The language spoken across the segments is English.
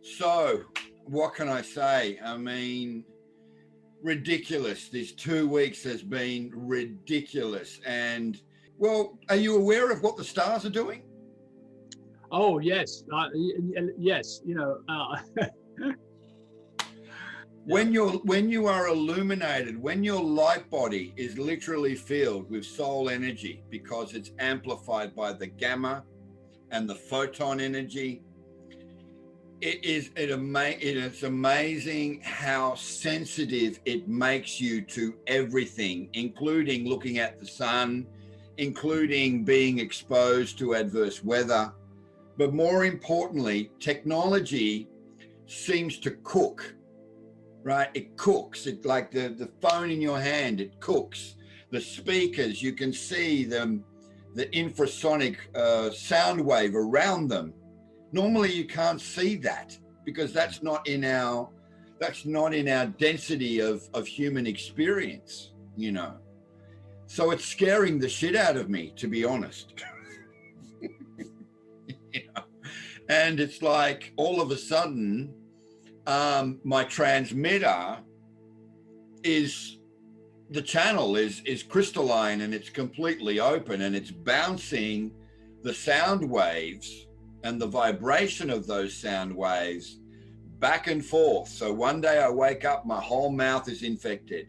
So what can I say? I mean, ridiculous. These 2 weeks has been ridiculous. And well, are you aware of what the stars are doing? Oh, yes. Yes. When you are illuminated, when your light body is literally filled with soul energy, because it's amplified by the gamma and the photon energy, it's amazing how sensitive it makes you to everything, including looking at the sun, including being exposed to adverse weather. But more importantly, technology seems to cook. Right? It cooks. It like the phone in your hand, it cooks. The speakers, you can see them, the infrasonic sound wave around them. Normally you can't see that because that's not in our density of human experience, you know. So it's scaring the shit out of me, to be honest. You know? And it's like all of a sudden, my transmitter the channel is crystalline and it's completely open, and it's bouncing the sound waves and the vibration of those sound waves back and forth. So one day I wake up, my whole mouth is infected.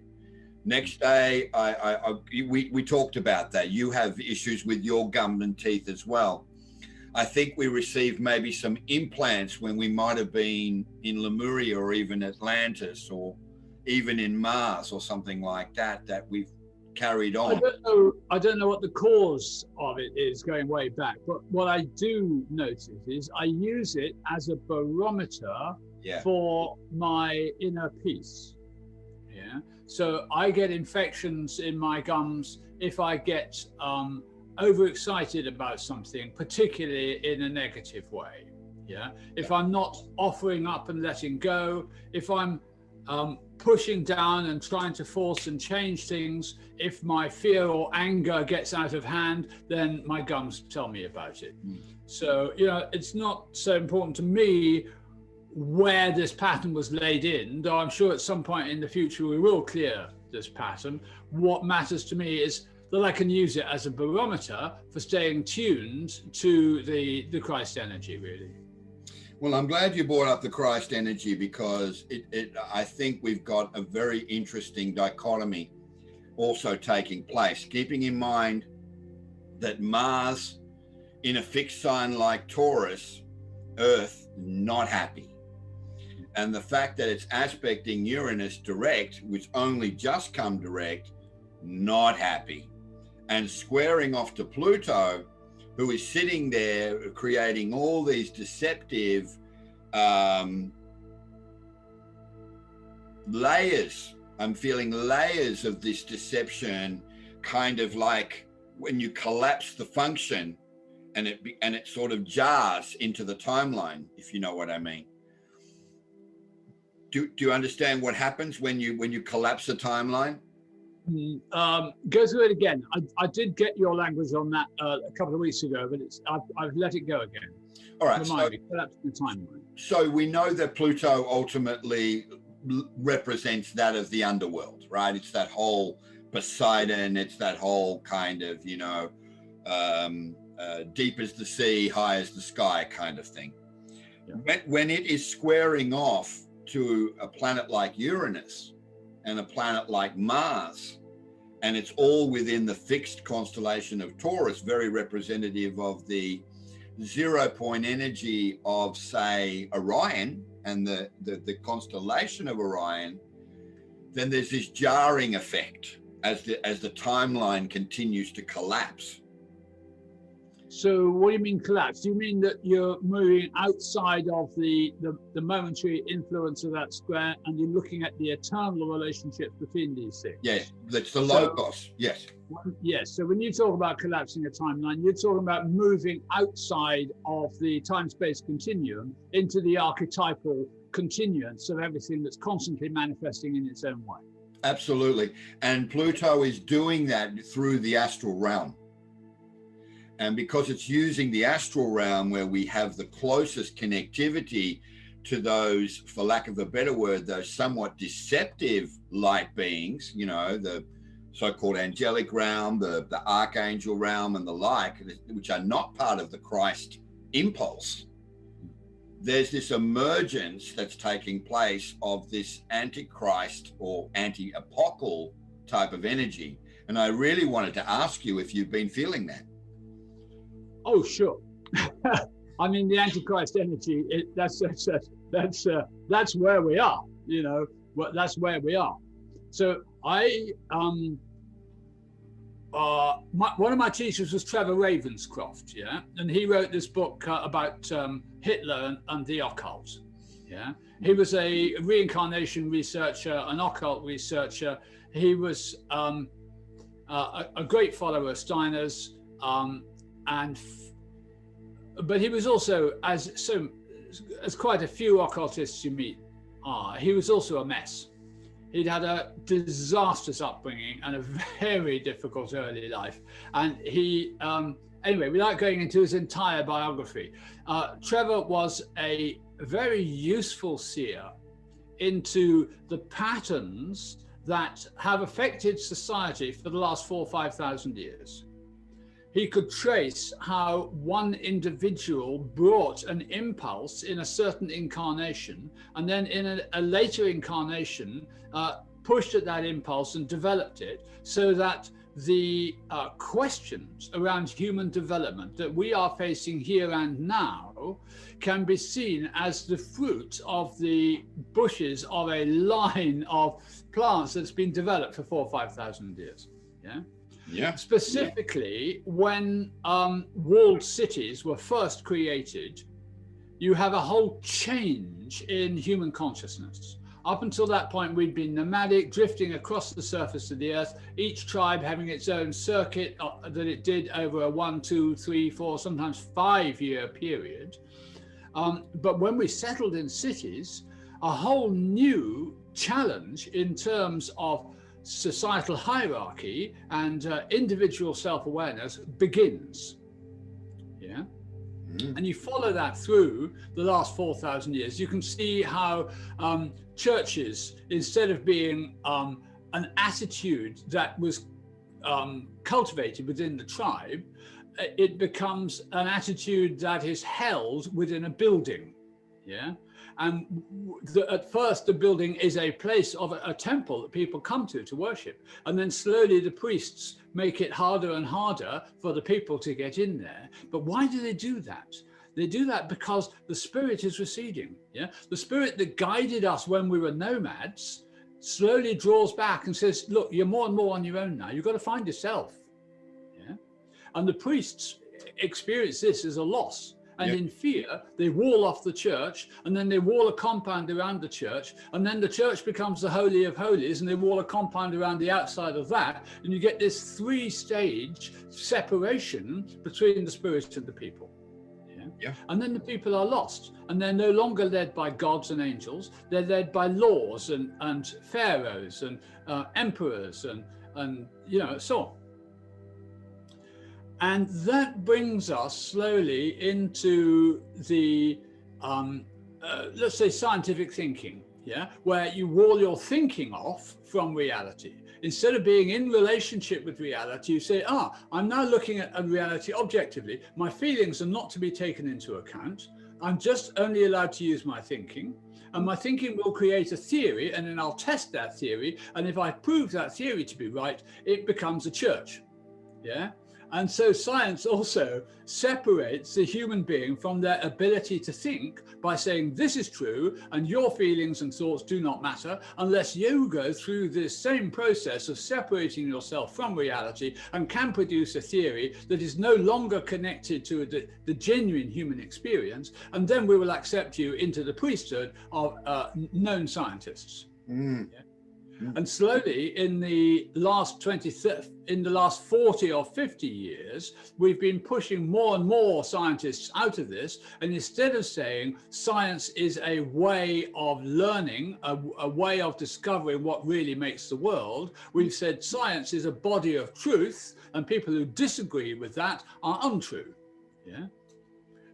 Next day, we talked about that. You have issues with your gum and teeth as well. I think we received maybe some implants when we might have been in Lemuria or even Atlantis or even in Mars or something like that we've carried on. I don't know what the cause of it is going way back, but what I do notice is I use it as a barometer for my inner peace. Yeah. So I get infections in my gums if I get overexcited about something, particularly in a negative way. If I'm not offering up and letting go, if I'm pushing down and trying to force and change things, if my fear or anger gets out of hand, then my gums tell me about it. So it's not so important to me where this pattern was laid in, though I'm sure at some point in the future we will clear this pattern. What matters to me is that I can use it as a barometer for staying tuned to the Christ energy, really. Well, I'm glad you brought up the Christ energy, because I think we've got a very interesting dichotomy also taking place, keeping in mind that Mars in a fixed sign like Taurus, Earth, not happy. And the fact that it's aspecting Uranus direct, which only just come direct, not happy. And squaring off to Pluto, who is sitting there creating all these deceptive layers. I'm feeling layers of this deception, kind of like when you collapse the function and it sort of jars into the timeline, if you know what I mean. Do you understand what happens when you collapse a timeline? Go through it again. I did get your language on that a couple of weeks ago, but I've let it go again. All right. Collapse the timeline. So we know that Pluto ultimately represents that of the underworld, right? It's that whole Poseidon. It's that whole kind of, deep as the sea, high as the sky kind of thing. Yeah. When it is squaring off to a planet like Uranus and a planet like Mars, and it's all within the fixed constellation of Taurus, very representative of the 0 point energy of, say, Orion and the constellation of Orion, then there's this jarring effect as the timeline continues to collapse. So what do you mean collapse? Do you mean that you're moving outside of the momentary influence of that square and you're looking at the eternal relationships between these things? Yes, that's the logos, yes. Yes, so when you talk about collapsing a timeline, you're talking about moving outside of the time-space continuum into the archetypal continuance of everything that's constantly manifesting in its own way. Absolutely, and Pluto is doing that through the astral realm. And because it's using the astral realm where we have the closest connectivity to those, for lack of a better word, those somewhat deceptive light beings, you know, the so-called angelic realm, the archangel realm and the like, which are not part of the Christ impulse, there's this emergence that's taking place of this antichrist or anti-apocal type of energy. And I really wanted to ask you if you've been feeling that. Oh, sure. I mean, the Antichrist energy, that's where we are, you know, that's where we are. So one of my teachers was Trevor Ravenscroft, yeah, and he wrote this book about Hitler and the occult, yeah. He was a reincarnation researcher, an occult researcher. He was a great follower of Steiner's, but he was also, as quite a few occultists you meet are, he was also a mess. He'd had a disastrous upbringing and a very difficult early life. And he, anyway, without going into his entire biography, Trevor was a very useful seer into the patterns that have affected society for the last 4,000 or 5,000 years. He could trace how one individual brought an impulse in a certain incarnation, and then in a later incarnation pushed at that impulse and developed it, so that the questions around human development that we are facing here and now can be seen as the fruit of the bushes of a line of plants that's been developed for 4,000 or 5,000 years. Yeah. Yeah. Specifically, when walled cities were first created, you have a whole change in human consciousness. Up until that point, we'd been nomadic, drifting across the surface of the earth, each tribe having its own circuit that it did over a 1, 2, 3, 4, sometimes 5-year period. But when we settled in cities, a whole new challenge in terms of societal hierarchy and individual self-awareness begins. Yeah. And you follow that through the last 4,000 years. You can see how churches, instead of being an attitude that was cultivated within the tribe, it becomes an attitude that is held within a building. Yeah. And at first, the building is a place of a temple that people come to worship. And then slowly the priests make it harder and harder for the people to get in there. But why do they do that? They do that because the spirit is receding. Yeah, the spirit that guided us when we were nomads slowly draws back and says, look, you're more and more on your own now. You've got to find yourself. Yeah, and the priests experience this as a loss. And in fear, they wall off the church, and then they wall a compound around the church, and then the church becomes the Holy of Holies, and they wall a compound around the outside of that, and you get this 3-stage separation between the spirit and the people. Yeah. And then the people are lost, and they're no longer led by gods and angels. They're led by laws and pharaohs and emperors and you know, so on. And that brings us slowly into the, let's say, scientific thinking, yeah, where you wall your thinking off from reality. Instead of being in relationship with reality, you say, I'm now looking at a reality objectively. My feelings are not to be taken into account. I'm just only allowed to use my thinking. And my thinking will create a theory, and then I'll test that theory. And if I prove that theory to be right, it becomes a church, yeah? And so science also separates the human being from their ability to think by saying this is true and your feelings and thoughts do not matter unless you go through this same process of separating yourself from reality and can produce a theory that is no longer connected to the genuine human experience, and then we will accept you into the priesthood of known scientists. Yeah? And slowly, in the last 40 or 50 years, we've been pushing more and more scientists out of this. And instead of saying science is a way of learning, a way of discovering what really makes the world, we've said science is a body of truth, and people who disagree with that are untrue. Yeah.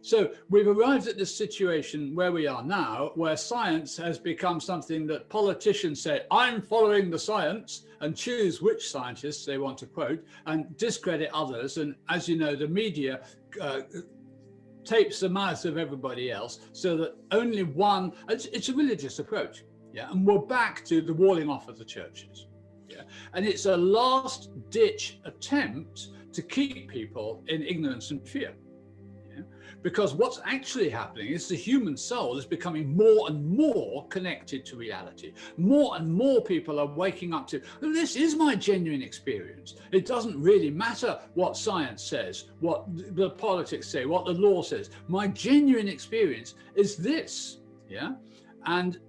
So we've arrived at this situation where we are now, where science has become something that politicians say, I'm following the science, and choose which scientists they want to quote and discredit others. And as you know, the media tapes the mouth of everybody else so that only one, it's a religious approach. Yeah. And we're back to the walling off of the churches. Yeah. And it's a last ditch attempt to keep people in ignorance and fear. Because what's actually happening is the human soul is becoming more and more connected to reality. More and more people are waking up to, well, this is my genuine experience. It doesn't really matter what science says, what the politics say, what the law says. My genuine experience is this, yeah? And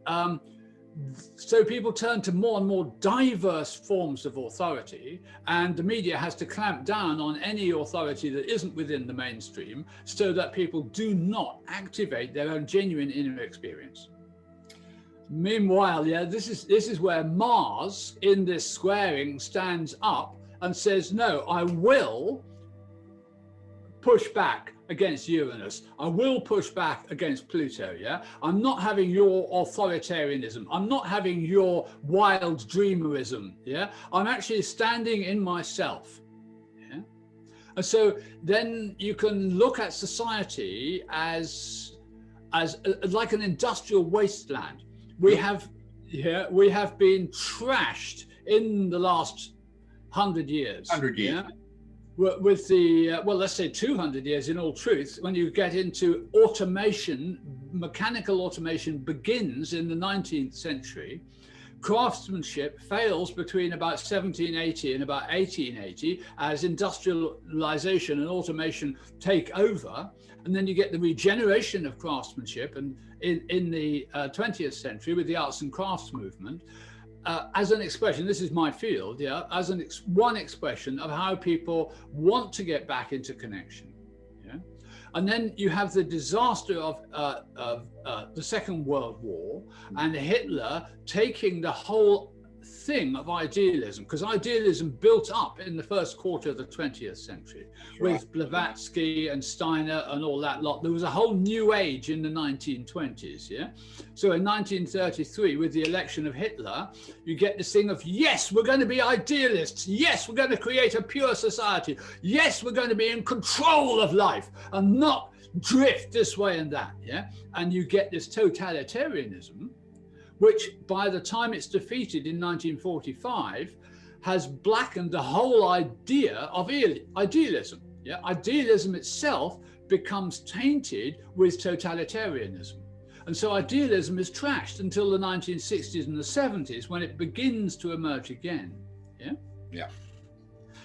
so people turn to more and more diverse forms of authority, and the media has to clamp down on any authority that isn't within the mainstream so that people do not activate their own genuine inner experience. Meanwhile, yeah, this is where Mars in this squaring stands up and says, no, I will push back against Uranus. I will push back against Pluto, yeah? I'm not having your authoritarianism. I'm not having your wild dreamerism, yeah? I'm actually standing in myself, yeah? And so then you can look at society as like an industrial wasteland. We have been trashed in the last 100 years. 100 years. Yeah? With the, well, let's say 200 years in all truth, when you get into automation, mechanical automation begins in the 19th century. Craftsmanship fails between about 1780 and about 1880 as industrialization and automation take over. And then you get the regeneration of craftsmanship and in the 20th century with the arts and crafts movement. As an expression, this is my field, yeah, as one expression of how people want to get back into connection, yeah. And then you have the disaster of the Second World War and Hitler taking the whole thing of idealism, because idealism built up in the first quarter of the 20th century with Blavatsky and Steiner and all that lot. There was a whole new age in the 1920s, yeah? So in 1933, with the election of Hitler, you get this thing of, yes, we're going to be idealists. Yes, we're going to create a pure society. Yes, we're going to be in control of life and not drift this way and that, yeah? And you get this totalitarianism, which by the time it's defeated in 1945, has blackened the whole idea of idealism. Yeah? Idealism itself becomes tainted with totalitarianism. And so idealism is trashed until the 1960s and the 70s when it begins to emerge again. Yeah? Yeah.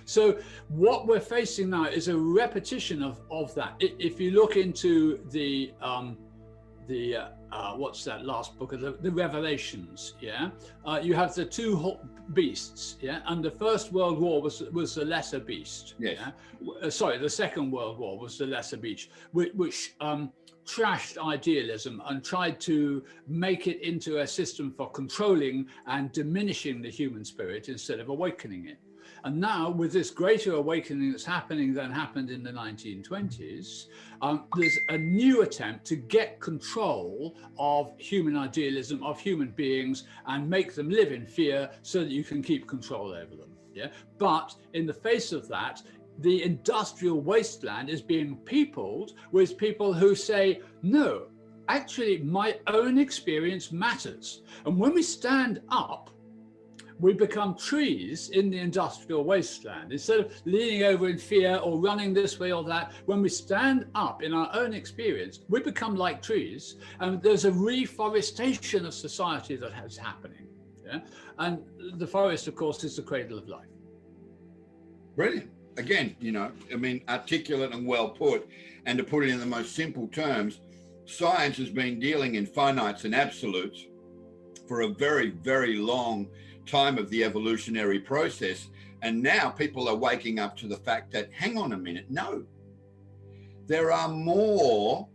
So what we're facing now is a repetition of that. If you look into the what's that last book of the Revelations, yeah, you have the two beasts, yeah, and the First World War was the lesser beast. Yes. Yeah? Sorry, the Second World War was the lesser beast, which trashed idealism and tried to make it into a system for controlling and diminishing the human spirit instead of awakening it. And now, with this greater awakening that's happening than happened in the 1920s, there's a new attempt to get control of human idealism, of human beings, and make them live in fear so that you can keep control over them. Yeah? But in the face of that, the industrial wasteland is being peopled with people who say, no, actually, my own experience matters. And when we stand up, we become trees in the industrial wasteland. Instead of leaning over in fear or running this way or that, when we stand up in our own experience, we become like trees, and there's a reforestation of society that is happening. Yeah? And the forest, of course, is the cradle of life. Brilliant. Again, you know, I mean, articulate and well put, and to put it in the most simple terms, science has been dealing in finites and absolutes for a very, very long time of the evolutionary process. And now people are waking up to the fact that, hang on a minute, no, there are more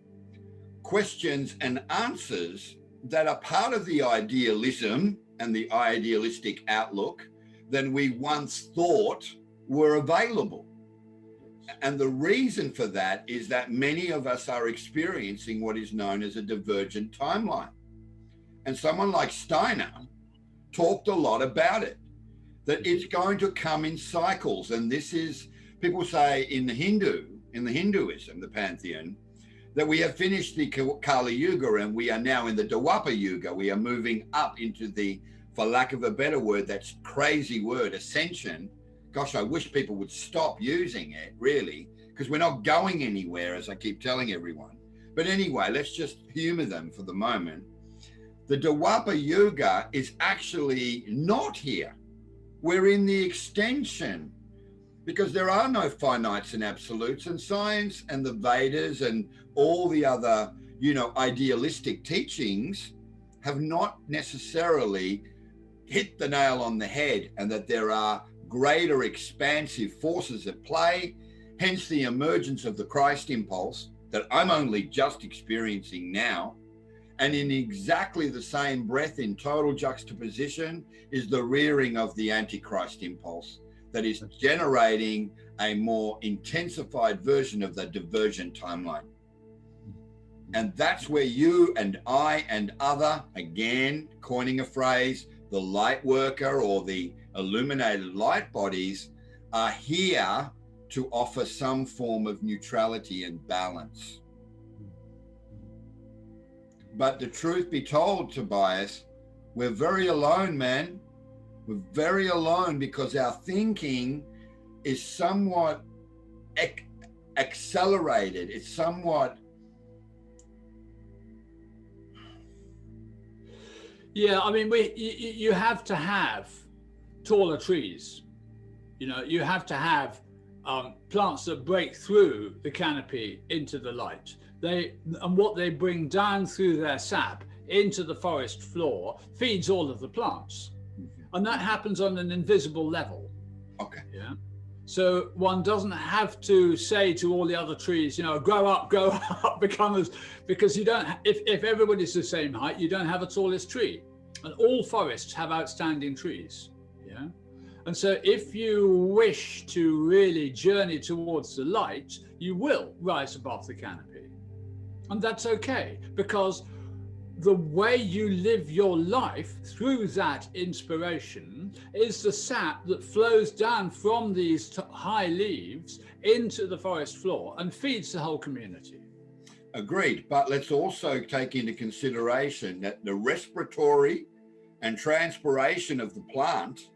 questions and answers that are part of the idealism and the idealistic outlook than we once thought were available. And the reason for that is that many of us are experiencing what is known as a divergent timeline. And someone like Steiner talked a lot about it, that it's going to come in cycles. And this is, people say in the Hinduism, the pantheon, that we have finished the Kali Yuga and we are now in the Dwapara Yuga. We are moving up into the, for lack of a better word, that's crazy word, ascension. Gosh, I wish people would stop using it, really, because we're not going anywhere, as I keep telling everyone. But anyway, let's just humor them for the moment. The Dwapara Yuga is actually not here. We're in the extension, because there are no finites and absolutes, and science and the Vedas and all the other, idealistic teachings have not necessarily hit the nail on the head, and that there are greater expansive forces at play, hence the emergence of the Christ impulse that I'm only just experiencing now. And in exactly the same breath, in total juxtaposition, is the rearing of the Antichrist impulse that is generating a more intensified version of the divergent timeline. And that's where you and I and other, again, coining a phrase, the light worker or the illuminated light bodies are here to offer some form of neutrality and balance. But the truth be told, Tobias, we're very alone, man. We're very alone because our thinking is somewhat accelerated. It's somewhat... Yeah, I mean, you have to have taller trees. You have to have plants that break through the canopy into the light. And what they bring down through their sap into the forest floor feeds all of the plants. And that happens on an invisible level. Okay. Yeah. So one doesn't have to say to all the other trees, grow up, because you don't, if everybody's the same height, you don't have a tallest tree. And all forests have outstanding trees. Yeah. And so if you wish to really journey towards the light, you will rise above the canopy. And that's okay, because the way you live your life through that inspiration is the sap that flows down from these high leaves into the forest floor and feeds the whole community. Agreed. But let's also take into consideration that the respiratory and transpiration of the plant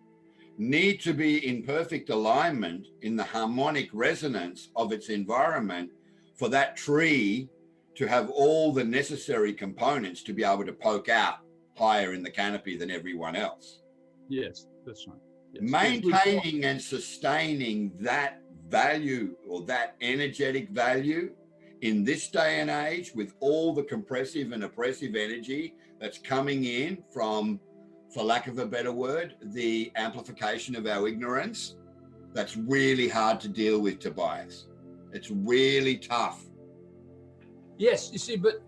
need to be in perfect alignment in the harmonic resonance of its environment for that tree to have all the necessary components to be able to poke out higher in the canopy than everyone else. Yes, that's right. Yes. Maintaining and sustaining that value or that energetic value in this day and age with all the compressive and oppressive energy that's coming in from, for lack of a better word, the amplification of our ignorance, that's really hard to deal with, Tobias. It's really tough. Yes, you see, but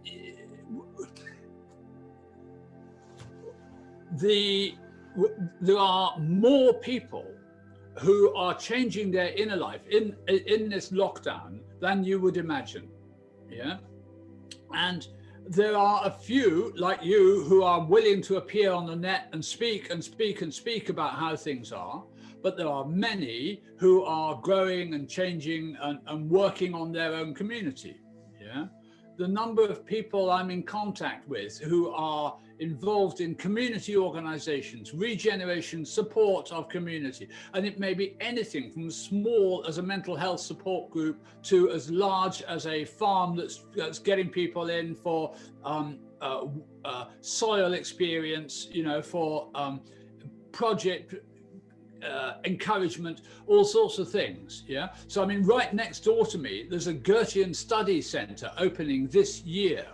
there are more people who are changing their inner life in this lockdown than you would imagine. Yeah, and there are a few like you who are willing to appear on the net and speak about how things are. But there are many who are growing and changing and working on their own community. Yeah. The number of people I'm in contact with who are involved in community organizations, regeneration, support of community. And it may be anything from small as a mental health support group to as large as a farm that's getting people in for soil experience, for project encouragement, all sorts of things. Yeah. So, I mean, right next door to me, there's a Goethean study center opening this year.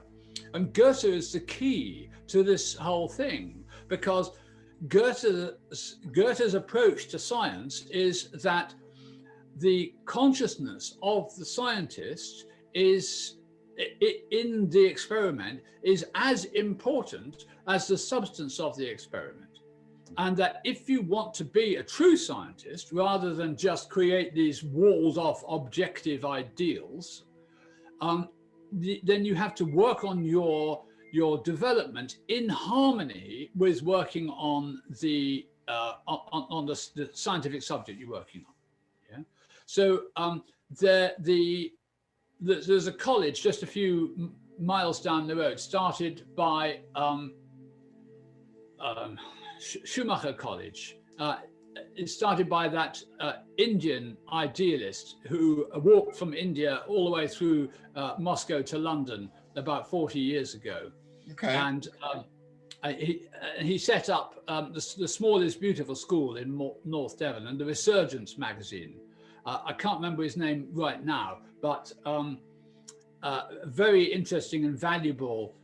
And Goethe is the key to this whole thing, because Goethe's approach to science is that the consciousness of the scientist is in the experiment is as important as the substance of the experiment. And that if you want to be a true scientist, rather than just create these walled off objective ideals, then you have to work on your development in harmony with working on the scientific subject you're working on. Yeah. So there's a college just a few miles down the road, started by Schumacher College. It started by that Indian idealist who walked from India all the way through Moscow to London about 40 years ago. Okay. And he set up the smallest beautiful school in North Devon, and the Resurgence magazine. I can't remember his name right now, but very interesting and valuable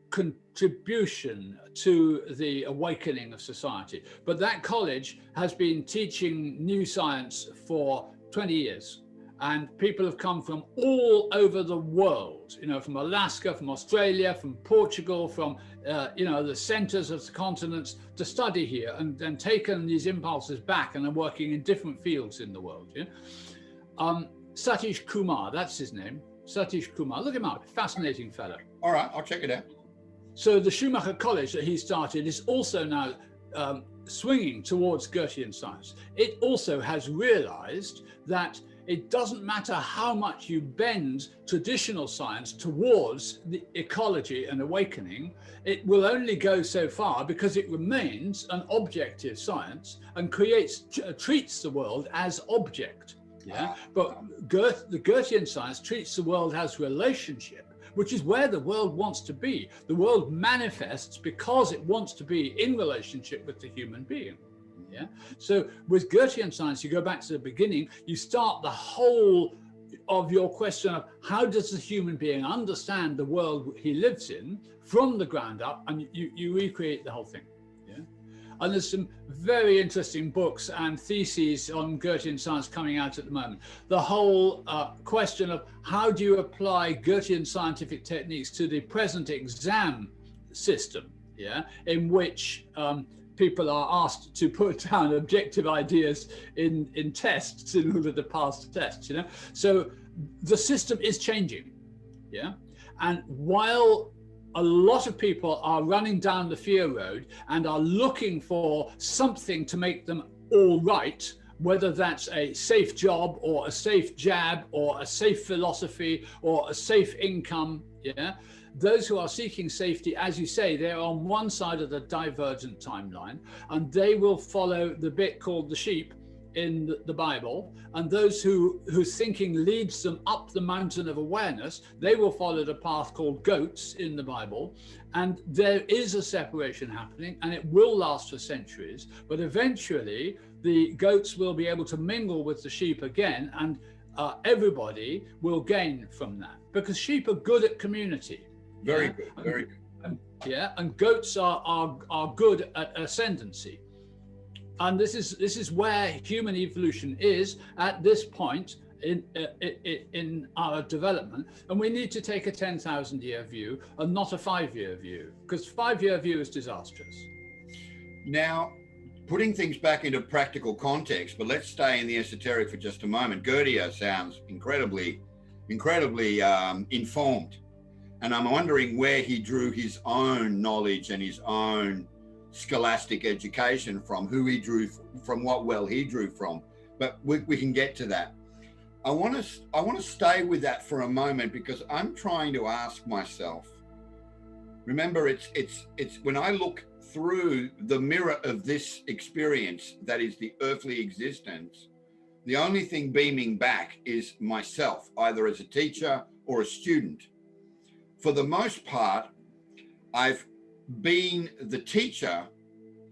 contribution to the awakening of society. But that college has been teaching new science for 20 years. And people have come from all over the world, from Alaska, from Australia, from Portugal, from, the centers of the continents to study here, and then taken these impulses back and are working in different fields in the world. Yeah? Satish Kumar, that's his name. Satish Kumar, look him up, fascinating fellow. All right, I'll check it out. So the Schumacher College that he started is also now swinging towards Goethean science. It also has realized that it doesn't matter how much you bend traditional science towards the ecology and awakening, it will only go so far because it remains an objective science and treats the world as object. Yeah, but the Goethean science treats the world as relationship, which is where the world wants to be. The world manifests because it wants to be in relationship with the human being. Yeah. So with Goethean science, you go back to the beginning, you start the whole of your question of how does the human being understand the world he lives in from the ground up, and you recreate the whole thing. Yeah. And there's some very interesting books and theses on Goethean science coming out at the moment. The whole question of how do you apply Goethean scientific techniques to the present exam system, yeah, in which people are asked to put down objective ideas in tests in order to pass the tests, So the system is changing, yeah? And while a lot of people are running down the fear road and are looking for something to make them all right, whether that's a safe job or a safe jab or a safe philosophy or a safe income, yeah? Those who are seeking safety, as you say, they're on one side of the divergent timeline, and they will follow the bit called the sheep in the Bible. And those whose thinking leads them up the mountain of awareness, they will follow the path called goats in the Bible. And there is a separation happening, and it will last for centuries. But eventually, the goats will be able to mingle with the sheep again, and everybody will gain from that, because sheep are good at community. Very good, very good. Yeah, and goats are good at ascendancy, and this is where human evolution is at this point in our development, and we need to take a 10,000-year view and not a 5-year view, because 5-year view is disastrous. Now, putting things back into practical context, but let's stay in the esoteric for just a moment. Goethe sounds incredibly informed. And I'm wondering where he drew his own knowledge and his own scholastic education from, who he drew from, what well he drew from. But we can get to that. I want to stay with that for a moment, because I'm trying to ask myself. Remember, it's when I look through the mirror of this experience, that is the earthly existence, the only thing beaming back is myself, either as a teacher or a student. For the most part, I've been the teacher,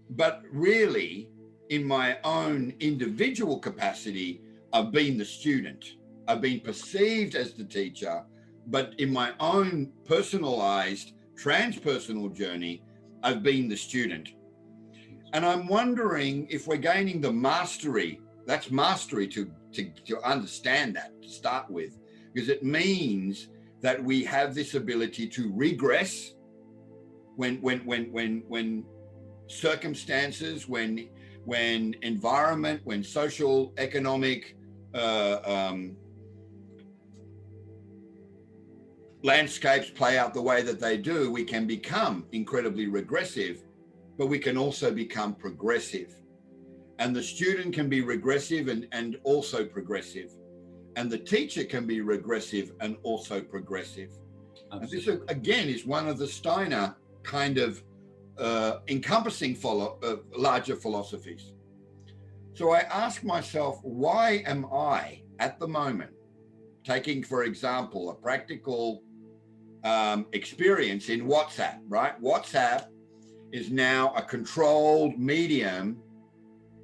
but really in my own individual capacity, I've been the student. I've been perceived as the teacher, but in my own personalized, transpersonal journey, I've been the student. And I'm wondering if we're gaining the mastery, that's mastery to understand that, to start with, because it means that we have this ability to regress when circumstances, when environment, when social, economic landscapes play out the way that they do, we can become incredibly regressive, but we can also become progressive. And the student can be regressive and also progressive. And the teacher can be regressive and also progressive. And this, again, is one of the Steiner kind of encompassing larger philosophies. So I ask myself, why am I at the moment taking, for example, a practical experience in WhatsApp, right? WhatsApp is now a controlled medium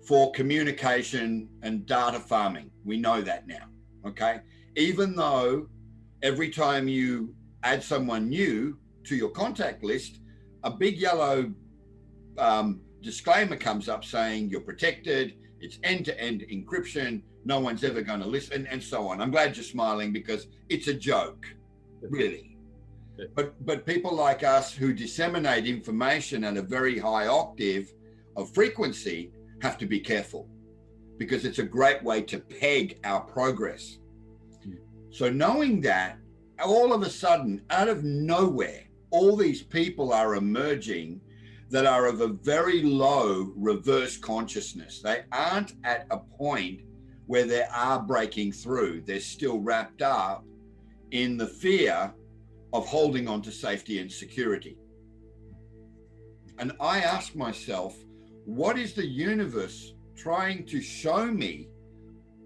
for communication and data farming. We know that now, okay? Even though every time you add someone new to your contact list, a big yellow disclaimer comes up saying you're protected, it's end-to-end encryption, no one's ever going to listen, and so on. I'm glad you're smiling because it's a joke, really. But people like us who disseminate information at a very high octave of frequency have to be careful, because it's a great way to peg our progress. So knowing that, all of a sudden, out of nowhere, all these people are emerging that are of a very low reverse consciousness. They aren't at a point where they are breaking through. They're still wrapped up in the fear of holding on to safety and security. And I ask myself, what is the universe trying to show me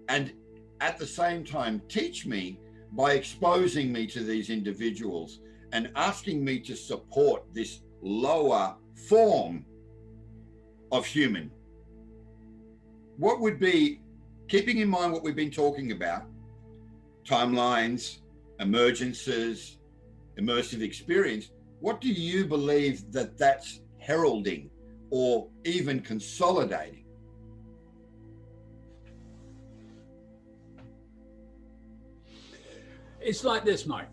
and at the same time teach me by exposing me to these individuals and asking me to support this lower form of human? What would be, keeping in mind what we've been talking about, timelines, emergences, immersive experience, what do you believe that that's heralding or even consolidating? It's like this, Mike.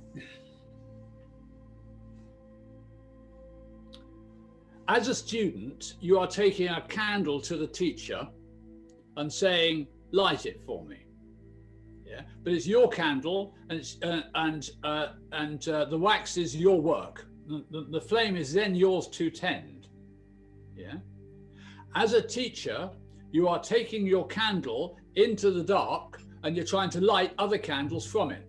As a student, you are taking a candle to the teacher and saying, light it for me. Yeah, but it's your candle, and the wax is your work. The flame is then yours to tend. Yeah. As a teacher, you are taking your candle into the dark and you're trying to light other candles from it.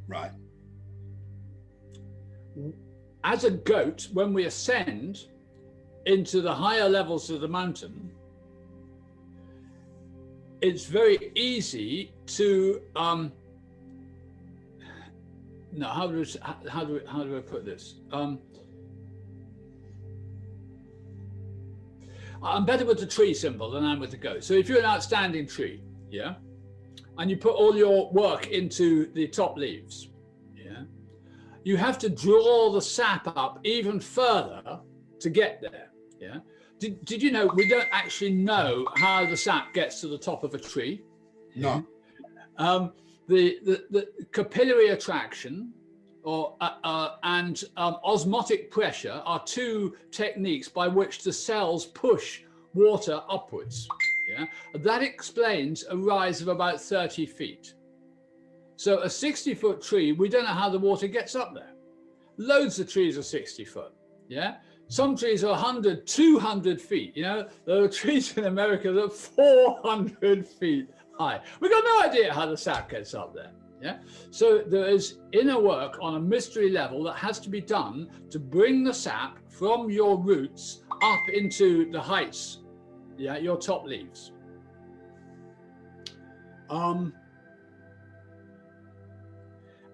Right. As a goat, when we ascend into the higher levels of the mountain, it's very easy to no, how do I put this? I'm better with the tree symbol than I'm with the goat. So if you're an outstanding tree, yeah, and you put all your work into the top leaves, yeah, you have to draw the sap up even further to get there. Yeah. Did you know we don't actually know how the sap gets to the top of a tree? No. The capillary attraction and osmotic pressure are two techniques by which the cells push water upwards. Yeah. That explains a rise of about 30 feet. So a 60-foot tree, we don't know how the water gets up there. Loads of trees are 60 foot. Yeah. Some trees are 100, 200 feet. You know, there are trees in America that are 400 feet high. We've got no idea how the sap gets up there. Yeah. So there is inner work on a mystery level that has to be done to bring the sap from your roots up into the heights. Yeah, your top leaves.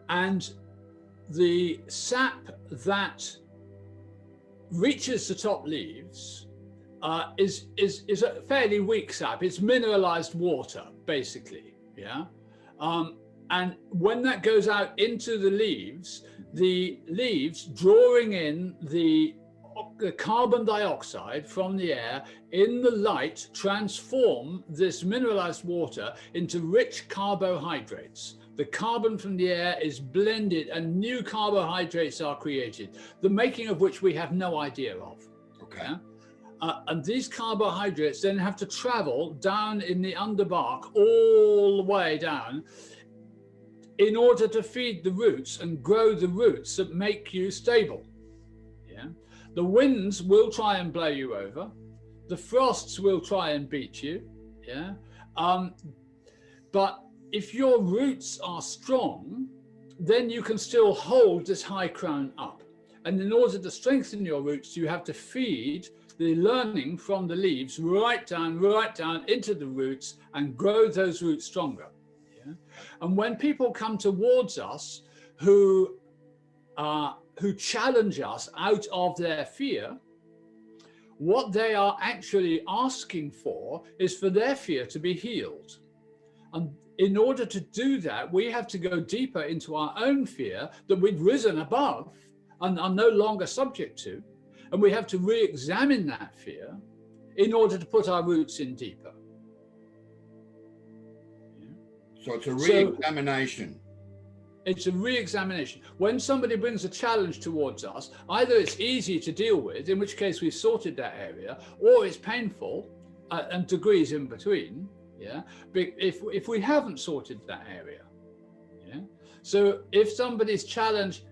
And the sap that reaches the top leaves is a fairly weak sap. It's mineralized water, basically. Yeah. And when that goes out into the leaves drawing in the carbon dioxide from the air in the light transform this mineralized water into rich carbohydrates, the carbon from the air is blended and new carbohydrates are created, the making of which we have no idea of. Okay. Yeah? And these carbohydrates then have to travel down in the underbark all the way down in order to feed the roots and grow the roots that make you stable. Yeah? The winds will try and blow you over. The frosts will try and beat you. Yeah? But if your roots are strong, then you can still hold this high crown up. And in order to strengthen your roots, you have to feed the learning from the leaves right down into the roots and grow those roots stronger. Yeah? And when people come towards us who challenge us out of their fear, what they are actually asking for is for their fear to be healed. And in order to do that, we have to go deeper into our own fear that we've risen above and are no longer subject to. And we have to re-examine that fear in order to put our roots in deeper. Yeah. So it's a re-examination. It's a re-examination. When somebody brings a challenge towards us, either it's easy to deal with, in which case we've sorted that area, or it's painful and degrees in between. Yeah. But if we haven't sorted that area. Yeah. So if somebody's challenge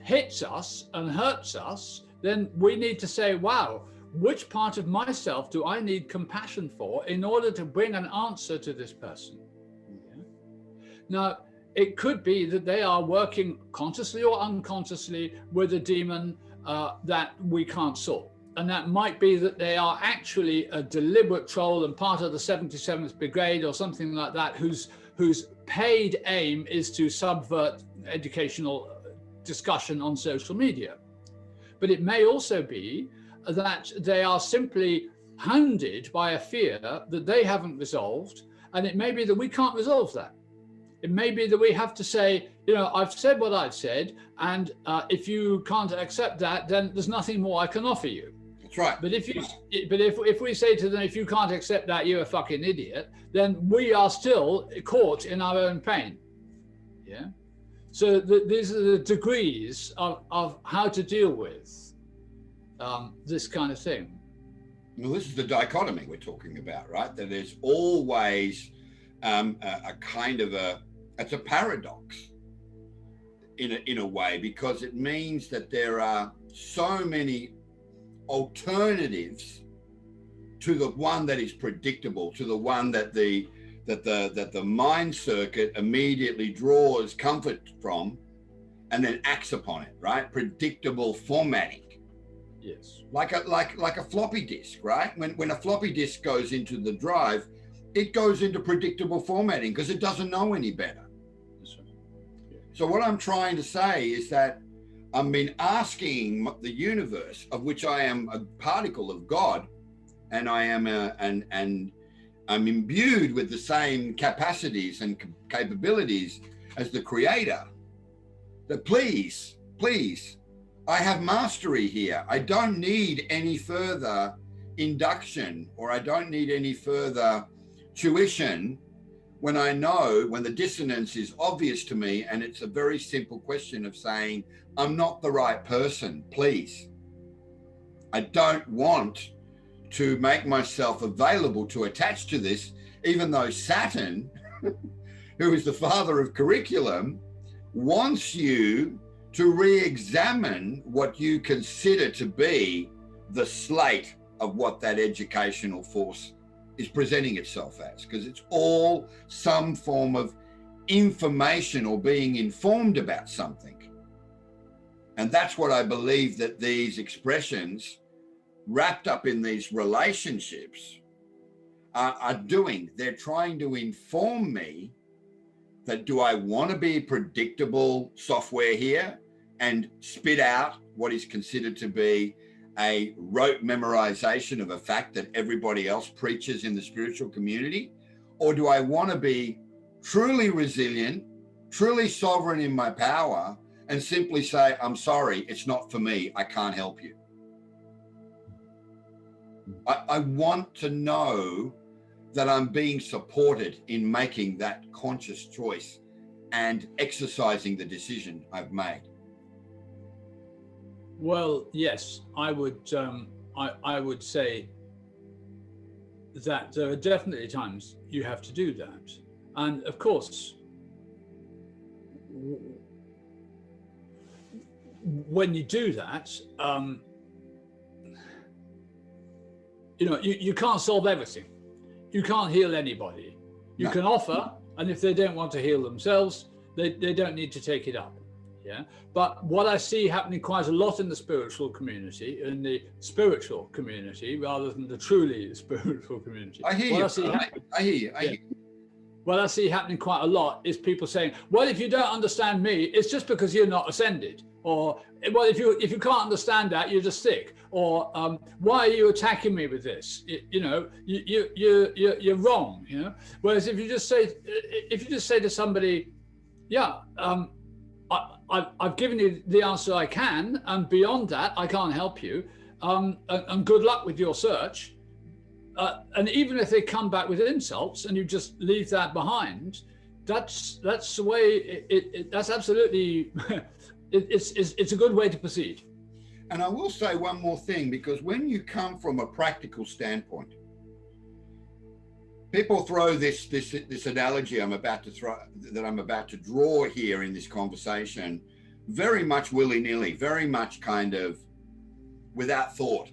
hits us and hurts us, then we need to say, wow, which part of myself do I need compassion for in order to bring an answer to this person? Yeah. Now, it could be that they are working consciously or unconsciously with a demon that we can't sort. And that might be that they are actually a deliberate troll and part of the 77th Brigade or something like that, whose paid aim is to subvert educational discussion on social media. But it may also be that they are simply hounded by a fear that they haven't resolved. And it may be that we can't resolve that. It may be that we have to say, you know, I've said what I've said, and if you can't accept that, then there's nothing more I can offer you. That's right. But if we say to them, if you can't accept that, you're a fucking idiot, then we are still caught in our own pain. Yeah. So these are the degrees of how to deal with this kind of thing. Well, this is the dichotomy we're talking about, right? That there's always a kind of it's a paradox in a way, because it means that there are so many alternatives to the one that is predictable, to the one that the mind circuit immediately draws comfort from and then acts upon it, right? Predictable formatting. Yes. Like a floppy disk, right? When a floppy disk goes into the drive, it goes into predictable formatting because it doesn't know any better. That's right. Yeah. So what I'm trying to say is that I've been asking the universe, of which I am a particle of God, and I am and I'm imbued with the same capacities and capabilities as the Creator, that please, I have mastery here. I don't need any further induction, or I don't need any further tuition when the dissonance is obvious to me, and it's a very simple question of saying, I'm not the right person, please. I don't want to make myself available to attach to this, even though Saturn, who is the father of curriculum, wants you to re-examine what you consider to be the slate of what that educational force is presenting itself as, because it's all some form of information or being informed about something. And that's what I believe that these expressions wrapped up in these relationships are doing. They're trying to inform me that, do I want to be predictable software here and spit out what is considered to be a rote memorization of a fact that everybody else preaches in the spiritual community? Or do I want to be truly resilient, truly sovereign in my power, and simply say, I'm sorry, it's not for me, I can't help you? I want to know that I'm being supported in making that conscious choice and exercising the decision I've made? Well, yes, I would say that there are definitely times you have to do that. And of course, when you do that, you can't solve everything. You can't heal anybody. You can offer, and if they don't want to heal themselves, they don't need to take it up. Yeah. But what I see happening quite a lot in the spiritual community, rather than the truly spiritual community. I hear you. What I see happening quite a lot is people saying, well, if you don't understand me, it's just because you're not ascended. Or, well, if you can't understand that, you're just sick. Or, why are you attacking me with this? You're wrong. Whereas if you just say to somebody, yeah, I've given you the answer I can, and beyond that, I can't help you. And good luck with your search. And even if they come back with insults, and you just leave that behind, that's the way. That's absolutely. It's a good way to proceed. And I will say one more thing, because when you come from a practical standpoint, people throw this analogy I'm about to draw here in this conversation very much willy-nilly, very much kind of without thought.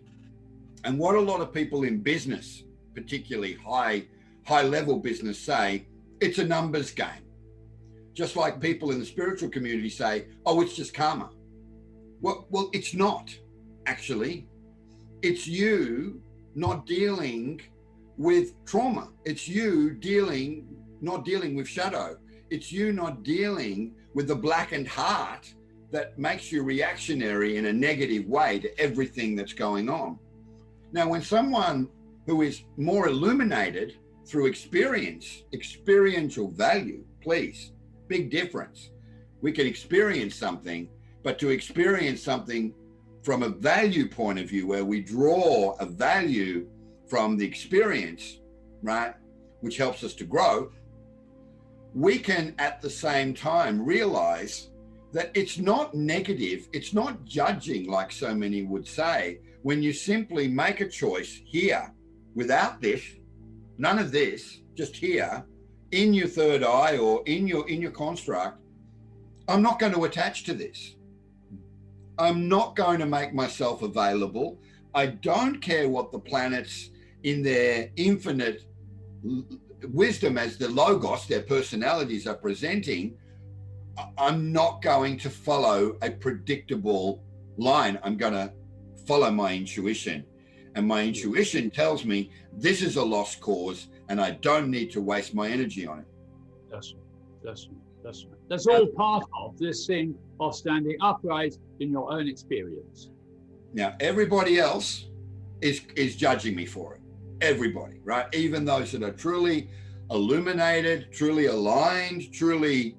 And what a lot of people in business, particularly high level business, say, it's a numbers game. Just like people in the spiritual community say, oh, it's just karma. Well, it's not, actually. It's you not dealing with trauma. It's you not dealing with shadow. It's you not dealing with the blackened heart that makes you reactionary in a negative way to everything that's going on. Now, when someone who is more illuminated through experiential value, please, big difference. We can experience something, but to experience something from a value point of view, where we draw a value from the experience, right, which helps us to grow, we can at the same time realize that it's not negative, it's not judging like so many would say, when you simply make a choice here, without this, none of this, just here, in your third eye or in your construct, I'm not going to attach to this. I'm not going to make myself available. I don't care what the planets in their infinite wisdom as the logos, their personalities are presenting. I'm not going to follow a predictable line. I'm going to follow my intuition. And my intuition tells me this is a lost cause and I don't need to waste my energy on it. That's all part of this thing of standing upright in your own experience. Now, everybody else is judging me for it. Everybody, right? Even those that are truly illuminated, truly aligned, truly,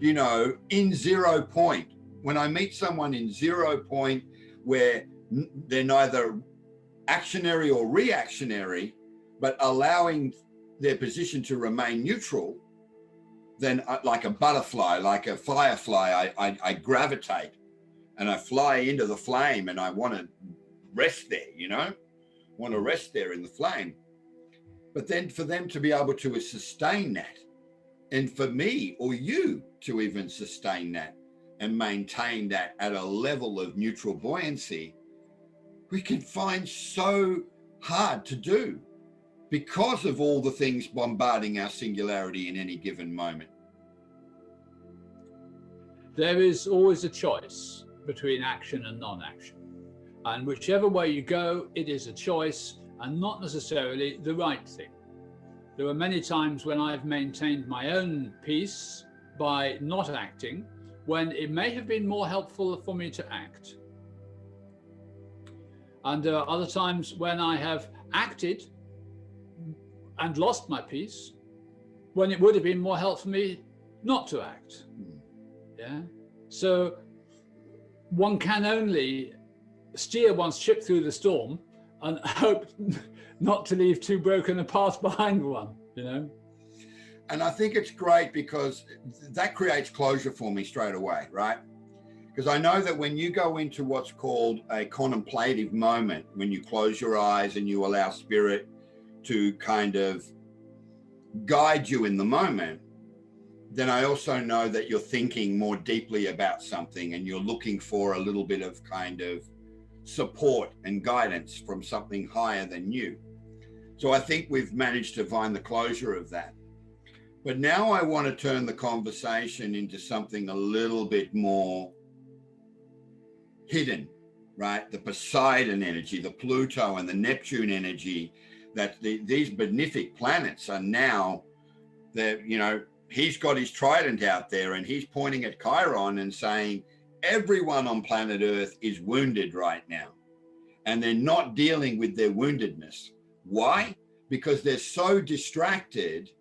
in 0 point. When I meet someone in 0 point where they're neither actionary or reactionary, but allowing their position to remain neutral, then like a butterfly, like a firefly, I gravitate and I fly into the flame and I want to rest there, want to rest there in the flame. But then for them to be able to sustain that, and for me or you to even sustain that and maintain that at a level of neutral buoyancy, we can find so hard to do because of all the things bombarding our singularity in any given moment. There is always a choice between action and non-action. And whichever way you go, it is a choice and not necessarily the right thing. There are many times when I've maintained my own peace by not acting, when it may have been more helpful for me to act. And there are other times when I have acted and lost my peace, when it would have been more helpful for me not to act. Yeah. So one can only steer one's ship through the storm and hope not to leave two broken paths behind one, And I think it's great because that creates closure for me straight away, right? Because I know that when you go into what's called a contemplative moment, when you close your eyes and you allow spirit to kind of guide you in the moment, then I also know that you're thinking more deeply about something and you're looking for a little bit of kind of support and guidance from something higher than you. So I think we've managed to find the closure of that. But now I want to turn the conversation into something a little bit more hidden, right? The Poseidon energy, the Pluto and the Neptune energy, that these benefic planets are now, he's got his trident out there and he's pointing at Chiron and saying, everyone on planet Earth is wounded right now. And they're not dealing with their woundedness. Why? Because they're so distracted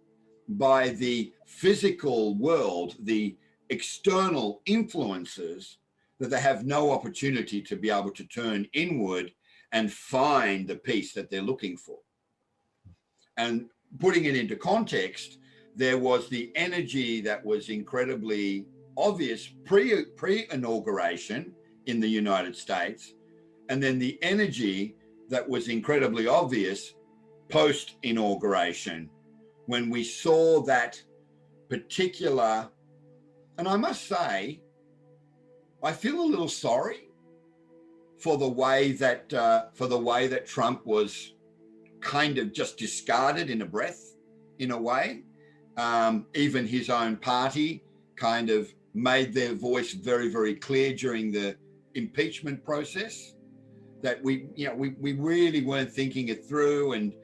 by the physical world, the external influences, that they have no opportunity to be able to turn inward and find the peace that they're looking for. And putting it into context, there was the energy that was incredibly obvious pre-inauguration in the United States, and then the energy that was incredibly obvious post-inauguration, when we saw that particular, and I must say, I feel a little sorry for the way that Trump was kind of just discarded in a breath, in a way. Even his own party kind of made their voice very, very clear during the impeachment process, that we really weren't thinking it through, and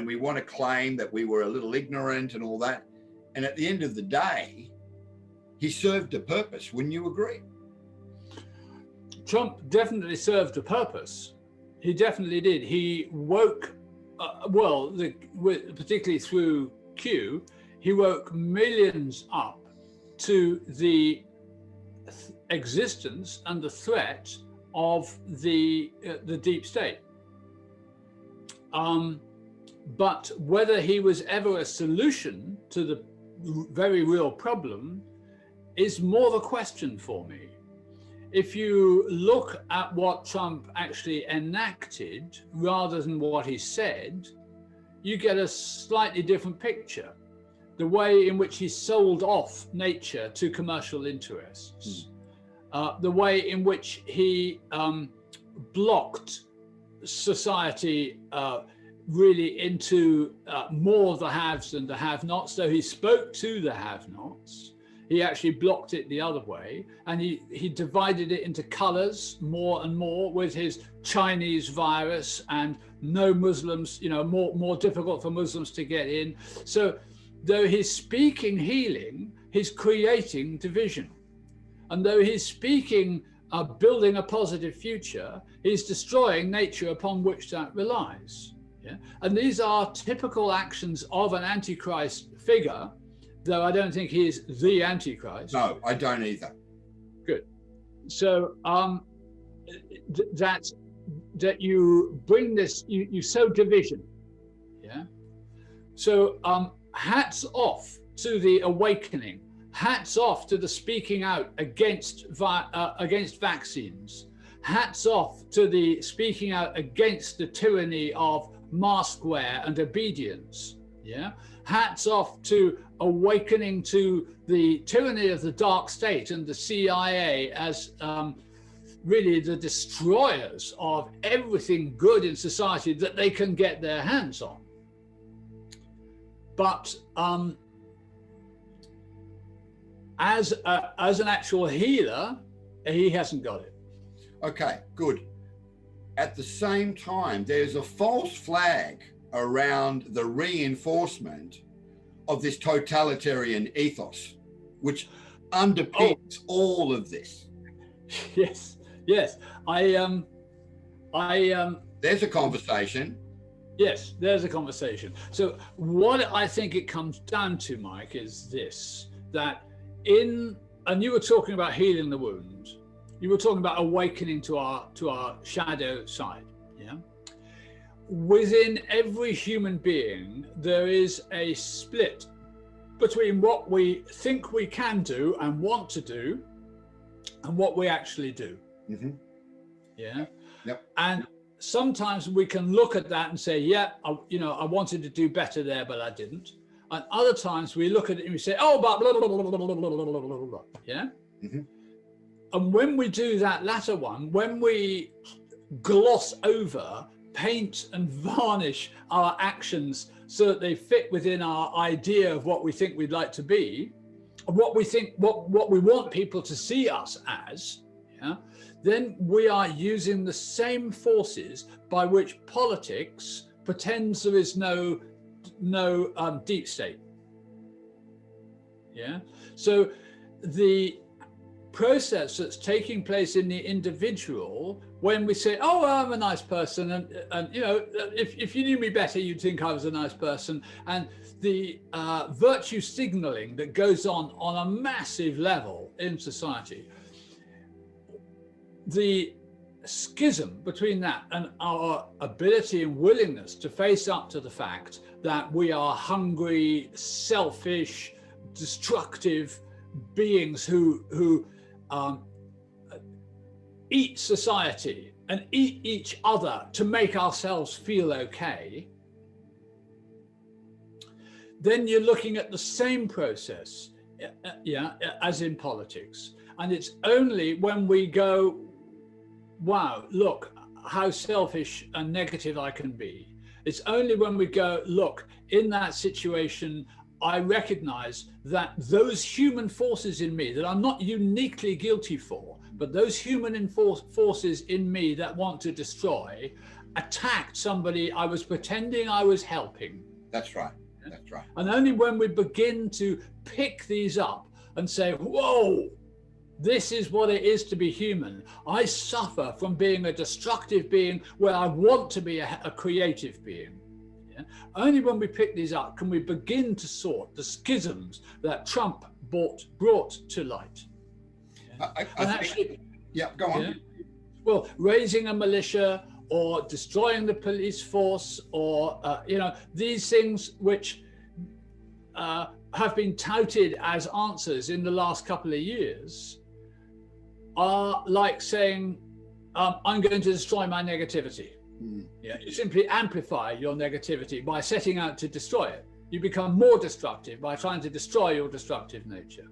we want to claim that we were a little ignorant and all that. And at the end of the day, he served a purpose. Wouldn't you agree? Trump definitely served a purpose. He definitely did. He woke, particularly through Q, he woke millions up to the existence and the threat of the deep state. But whether he was ever a solution to the very real problem is more the question for me. If you look at what Trump actually enacted rather than what he said, you get a slightly different picture. The way in which he sold off nature to commercial interests, the way in which he blocked society really into more of the haves than the have-nots. So he spoke to the have-nots. He actually blocked it the other way, and he divided it into colors more and more with his Chinese virus and no Muslims, more difficult for Muslims to get in. So though he's speaking healing, he's creating division. And though he's speaking building a positive future, he's destroying nature upon which that relies. Yeah? And these are typical actions of an Antichrist figure, though I don't think he is the Antichrist. No, I don't either. Good. So that you bring this, you sow division. Yeah. So hats off to the awakening. Hats off to the speaking out against vaccines. Hats off to the speaking out against the tyranny of mask wear and obedience. Yeah. Hats off to awakening to the tyranny of the dark state and the CIA as really the destroyers of everything good in society that they can get their hands on. But as an actual healer, he hasn't got it. Okay, good. At the same time, there's a false flag around the reinforcement of this totalitarian ethos, which underpins all of this. Yes. There's a conversation. Yes, there's a conversation. So what I think it comes down to, Mike, is this, that and you were talking about healing the wound. You were talking about awakening to our shadow side. Yeah. Within every human being, there is a split between what we think we can do and want to do and what we actually do. Mm-hmm. Yeah. Yep. And sometimes we can look at that and say, yeah, I wanted to do better there, but I didn't. And other times we look at it and we say, oh, but blah, blah, blah, blah, blah, blah, blah, blah, blah. Yeah. Mm-hmm. And when we do that latter one, when we gloss over, paint and varnish our actions so that they fit within our idea of what we think we'd like to be, what we think, what we want people to see us as, yeah, then we are using the same forces by which politics pretends there is no deep state. Yeah. So the process that's taking place in the individual, when we say, oh, I'm a nice person, and if you knew me better, you'd think I was a nice person, and the virtue signaling that goes on a massive level in society, the schism between that and our ability and willingness to face up to the fact that we are hungry, selfish, destructive beings who eat society and eat each other to make ourselves feel okay, then you're looking at the same process, as in politics. And it's only when we go, wow, look how selfish and negative I can be. It's only when we go, look, in that situation, I recognize that those human forces in me that I'm not uniquely guilty for, but those human forces in me that want to destroy, attacked somebody I was pretending I was helping. That's right. That's right. And only when we begin to pick these up and say, whoa, this is what it is to be human. I suffer from being a destructive being where I want to be a creative being. Yeah? Only when we pick these up can we begin to sort the schisms that Trump brought to light. Yeah? Go on. Yeah? Well, raising a militia or destroying the police force or, these things which have been touted as answers in the last couple of years are like saying, I'm going to destroy my negativity. Yeah, you simply amplify your negativity by setting out to destroy it. You become more destructive by trying to destroy your destructive nature.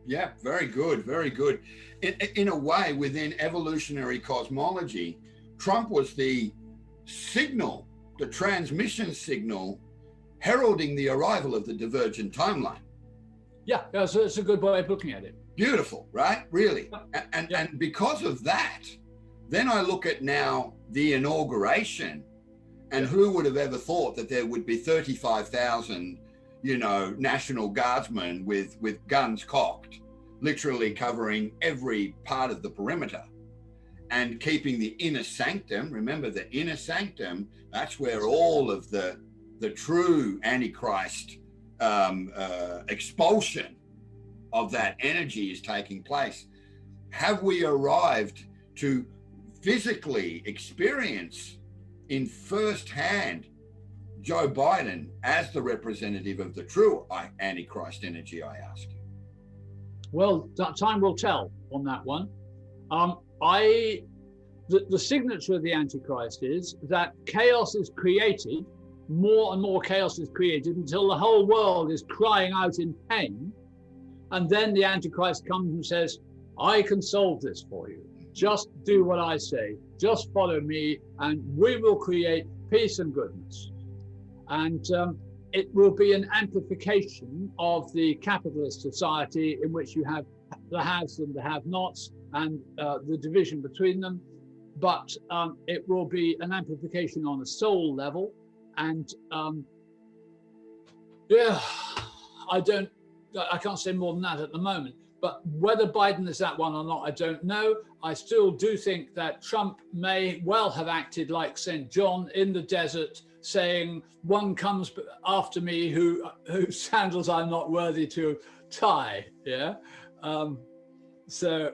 Yeah, very good, very good. In a way, within evolutionary cosmology, Trump was the signal, the transmission signal, heralding the arrival of the divergent timeline. Yeah, so it's a good way of looking at it. Beautiful, right? Really. And because of that, then I look at now the inauguration, and who would have ever thought that there would be 35,000, National Guardsmen with guns cocked, literally covering every part of the perimeter and keeping the inner sanctum. Remember, the inner sanctum, that's where all of the true Antichrist expulsion of that energy is taking place. Have we arrived to physically experience in first-hand Joe Biden as the representative of the true Antichrist energy, I ask you? Well, time will tell on that one. The signature of the Antichrist is that chaos is created, more and more chaos is created until the whole world is crying out in pain. And then the Antichrist comes and says, I can solve this for you. Just do what I say. Just follow me, and we will create peace and goodness. And it will be an amplification of the capitalist society in which you have the haves and the have-nots and the division between them. But it will be an amplification on a soul level. And I can't say more than that at the moment. But whether Biden is that one or not, I don't know. I still do think that Trump may well have acted like St. John in the desert, saying, one comes after me whose sandals I'm not worthy to tie. Yeah. So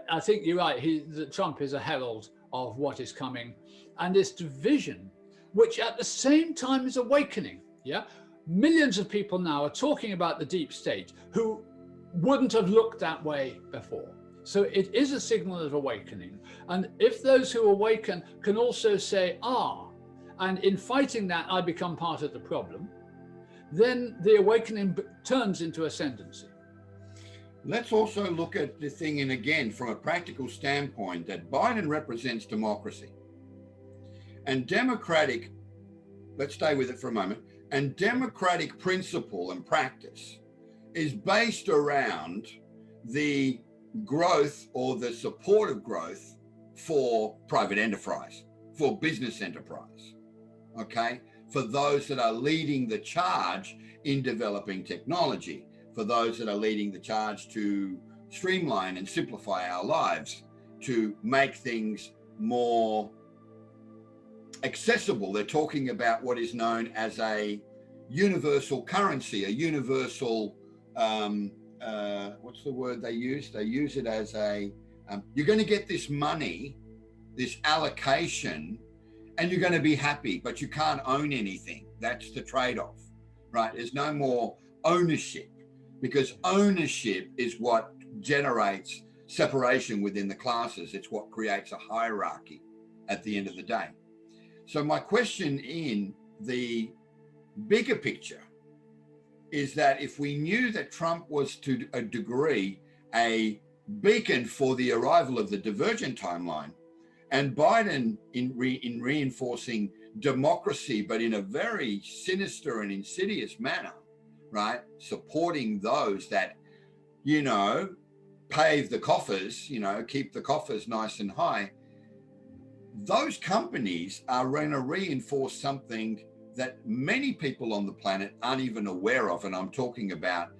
I think you're right. Trump is a herald of what is coming. And this division, which at the same time is awakening. Yeah. millions of people now are talking about the deep state who wouldn't have looked that way before. So it is a signal of awakening. And if those who awaken can also say, and in fighting that, I become part of the problem, then the awakening turns into ascendancy. Let's also look at the thing, and again, from a practical standpoint, that Biden represents democracy. And democratic, let's stay with it for a moment, and democratic principle and practice is based around the growth or the support of growth for private enterprise, for business enterprise, okay? For those that are leading the charge in developing technology, for those that are leading the charge to streamline and simplify our lives, to make things more accessible. They're talking about what is known as a universal currency, a universal, what's the word they use? They use it as a, you're going to get this money, this allocation, and you're going to be happy, but you can't own anything. That's the trade-off, right? There's no more ownership, because ownership is what generates separation within the classes. It's what creates a hierarchy at the end of the day. So my question in the bigger picture is that if we knew that Trump was to a degree a beacon for the arrival of the divergent timeline, and Biden in reinforcing democracy, but in a very sinister and insidious manner, right? Supporting those that, you know, pave the coffers, you know, keep the coffers nice and high. Those companies are going to reinforce something that many people on the planet aren't even aware of. And I'm talking about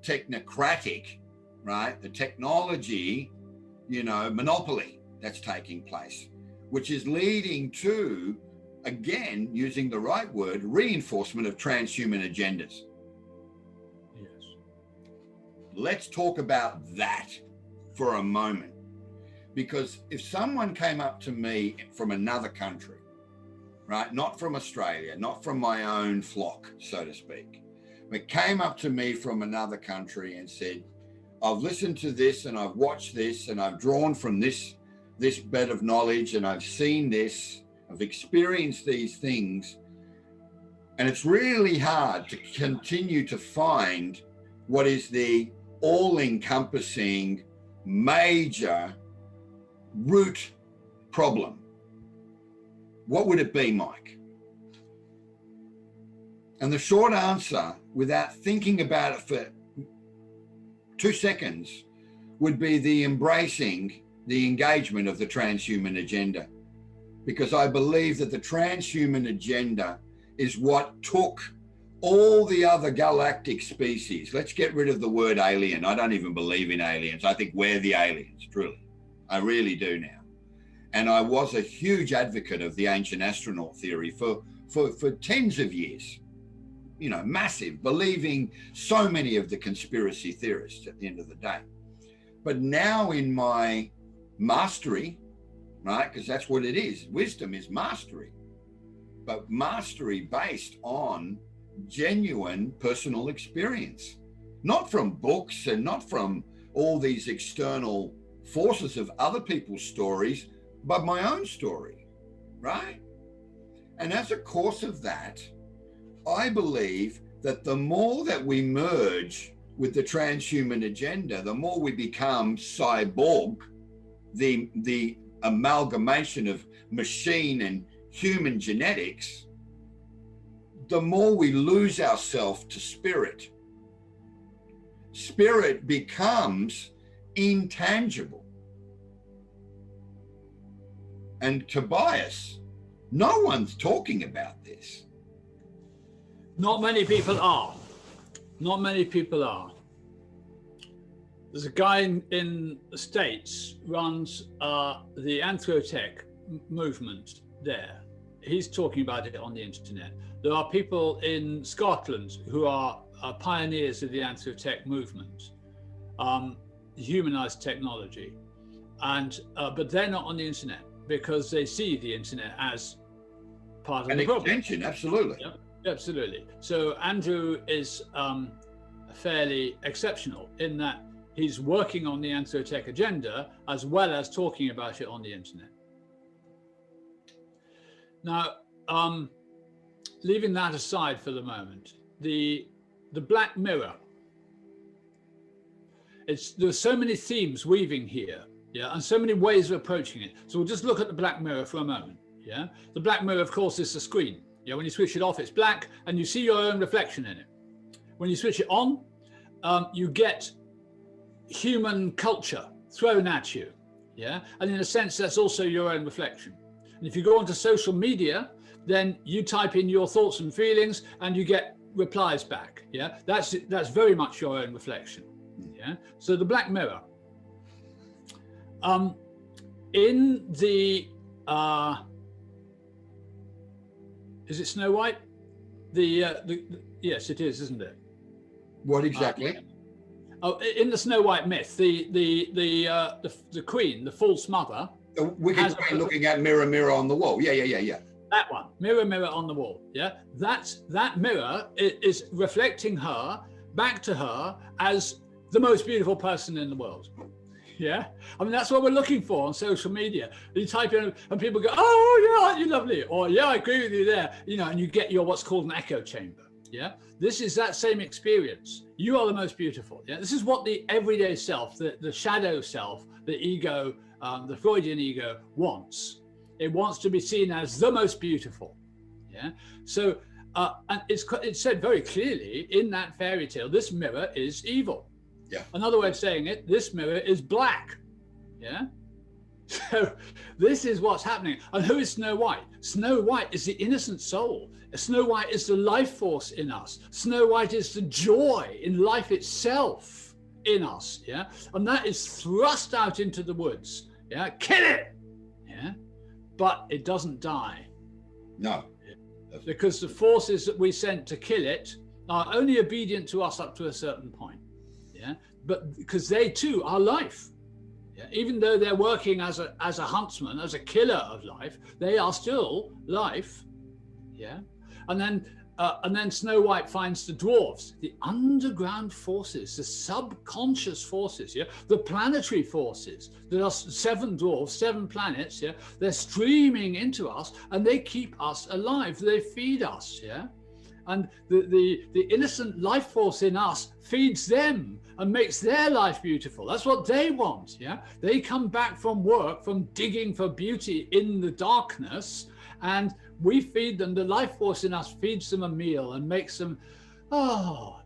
technocratic, right? The technology, you know, monopoly that's taking place, which is leading to, again, using the right word, reinforcement of transhuman agendas. Yes. Let's talk about that for a moment. Because if someone came up to me from another country, right, not from Australia, not from my own flock, so to speak, but came up to me from another country and said, I've listened to this and I've watched this and I've drawn from this bed of knowledge and I've seen this, I've experienced these things, and it's really hard to continue to find what is the all-encompassing major root problem. What would it be, Mike? And the short answer, without thinking about it for 2 seconds, would be the embracing the engagement of the transhuman agenda. Because I believe that the transhuman agenda is what took all the other galactic species. Let's get rid of the word alien. I don't even believe in aliens. I think we're the aliens, truly. I really do now. And I was a huge advocate of the ancient astronaut theory for tens of years, you know, massive, believing so many of the conspiracy theorists at the end of the day. But now in my mastery, right, because that's what it is, wisdom is mastery, but mastery based on genuine personal experience, not from books and not from all these external forces of other people's stories, but my own story, right? And as a course of that, I believe that the more that we merge with the transhuman agenda, the more we become cyborg, the amalgamation of machine and human genetics, the more we lose ourselves to spirit. Spirit becomes intangible. And Tobias, no one's talking about this. Not many people are. Not many people are. There's a guy in the States runs the Anthrotech movement there. He's talking about it on the internet. There are people in Scotland who are pioneers of the Anthrotech movement, humanized technology, and but they're not on the internet because they see the internet as part of the problem. An extension, absolutely. Yep. Absolutely. So Andrew is fairly exceptional in that he's working on the Anthro-Tech agenda as well as talking about it on the internet. Now, leaving that aside for the moment, the Black Mirror. There's so many themes weaving here, yeah, and so many ways of approaching it. So we'll just look at the Black Mirror for a moment, yeah. The Black Mirror, of course, is the screen. Yeah, when you switch it off, it's black, and you see your own reflection in it. When you switch it on, you get human culture thrown at you, yeah, and in a sense, that's also your own reflection. And if you go onto social media, then you type in your thoughts and feelings, and you get replies back. Yeah, that's very much your own reflection. Yeah. So the Black Mirror. In the is it Snow White? Yes, it is, isn't it? What exactly? In the Snow White myth, the queen, the false mother, the wicked queen looking at mirror, mirror on the wall. Yeah. That one, mirror, mirror on the wall. Yeah, that mirror is reflecting her back to her as the most beautiful person in the world. Yeah, I mean, that's what we're looking for on social media. You type in and people go, oh yeah, aren't you lovely? Or yeah, I agree with you there. You know, and you get your what's called an echo chamber. Yeah, this is that same experience. You are the most beautiful. Yeah, this is what the everyday self, the shadow self, the ego, the Freudian ego wants. It wants to be seen as the most beautiful. Yeah, so and it's said very clearly in that fairy tale, this mirror is evil. Yeah. Another way of saying it, this mirror is black. Yeah. So this is what's happening. And who is Snow White? Snow White is the innocent soul. Snow White is the life force in us. Snow White is the joy in life itself in us. Yeah. And that is thrust out into the woods. Yeah. Kill it. Yeah. But it doesn't die. No. Because the forces that we sent to kill it are only obedient to us up to a certain point. Yeah, but because they too are life. Yeah, even though they're working as a huntsman, as a killer of life, they are still life. Yeah, and then Snow White finds the dwarves, the underground forces, the subconscious forces. Yeah, the planetary forces. There are 7 dwarves, 7 planets. Yeah, they're streaming into us, and they keep us alive. They feed us. Yeah. And the innocent life force in us feeds them and makes their life beautiful. That's what they want, yeah? They come back from work, from digging for beauty in the darkness, and we feed them. The life force in us feeds them a meal and makes them,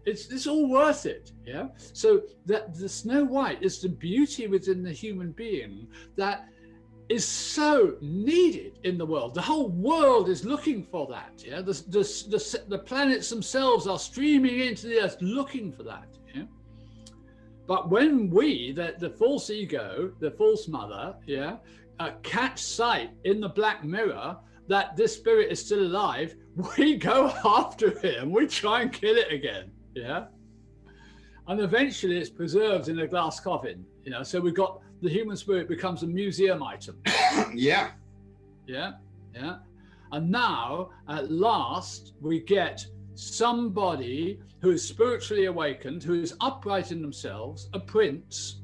it's all worth it, yeah? So that the Snow White is the beauty within the human being that is so needed in the world. The whole world is looking for that. Yeah, the planets themselves are streaming into the earth looking for that. Yeah, but when we, the false ego, the false mother, yeah, catch sight in the Black Mirror that this spirit is still alive, we go after it and we try and kill it again. Yeah, and eventually it's preserved in a glass coffin. You know, so we've got. The human spirit becomes a museum item. Yeah. And now, at last, we get somebody who is spiritually awakened, who is upright in themselves, a prince.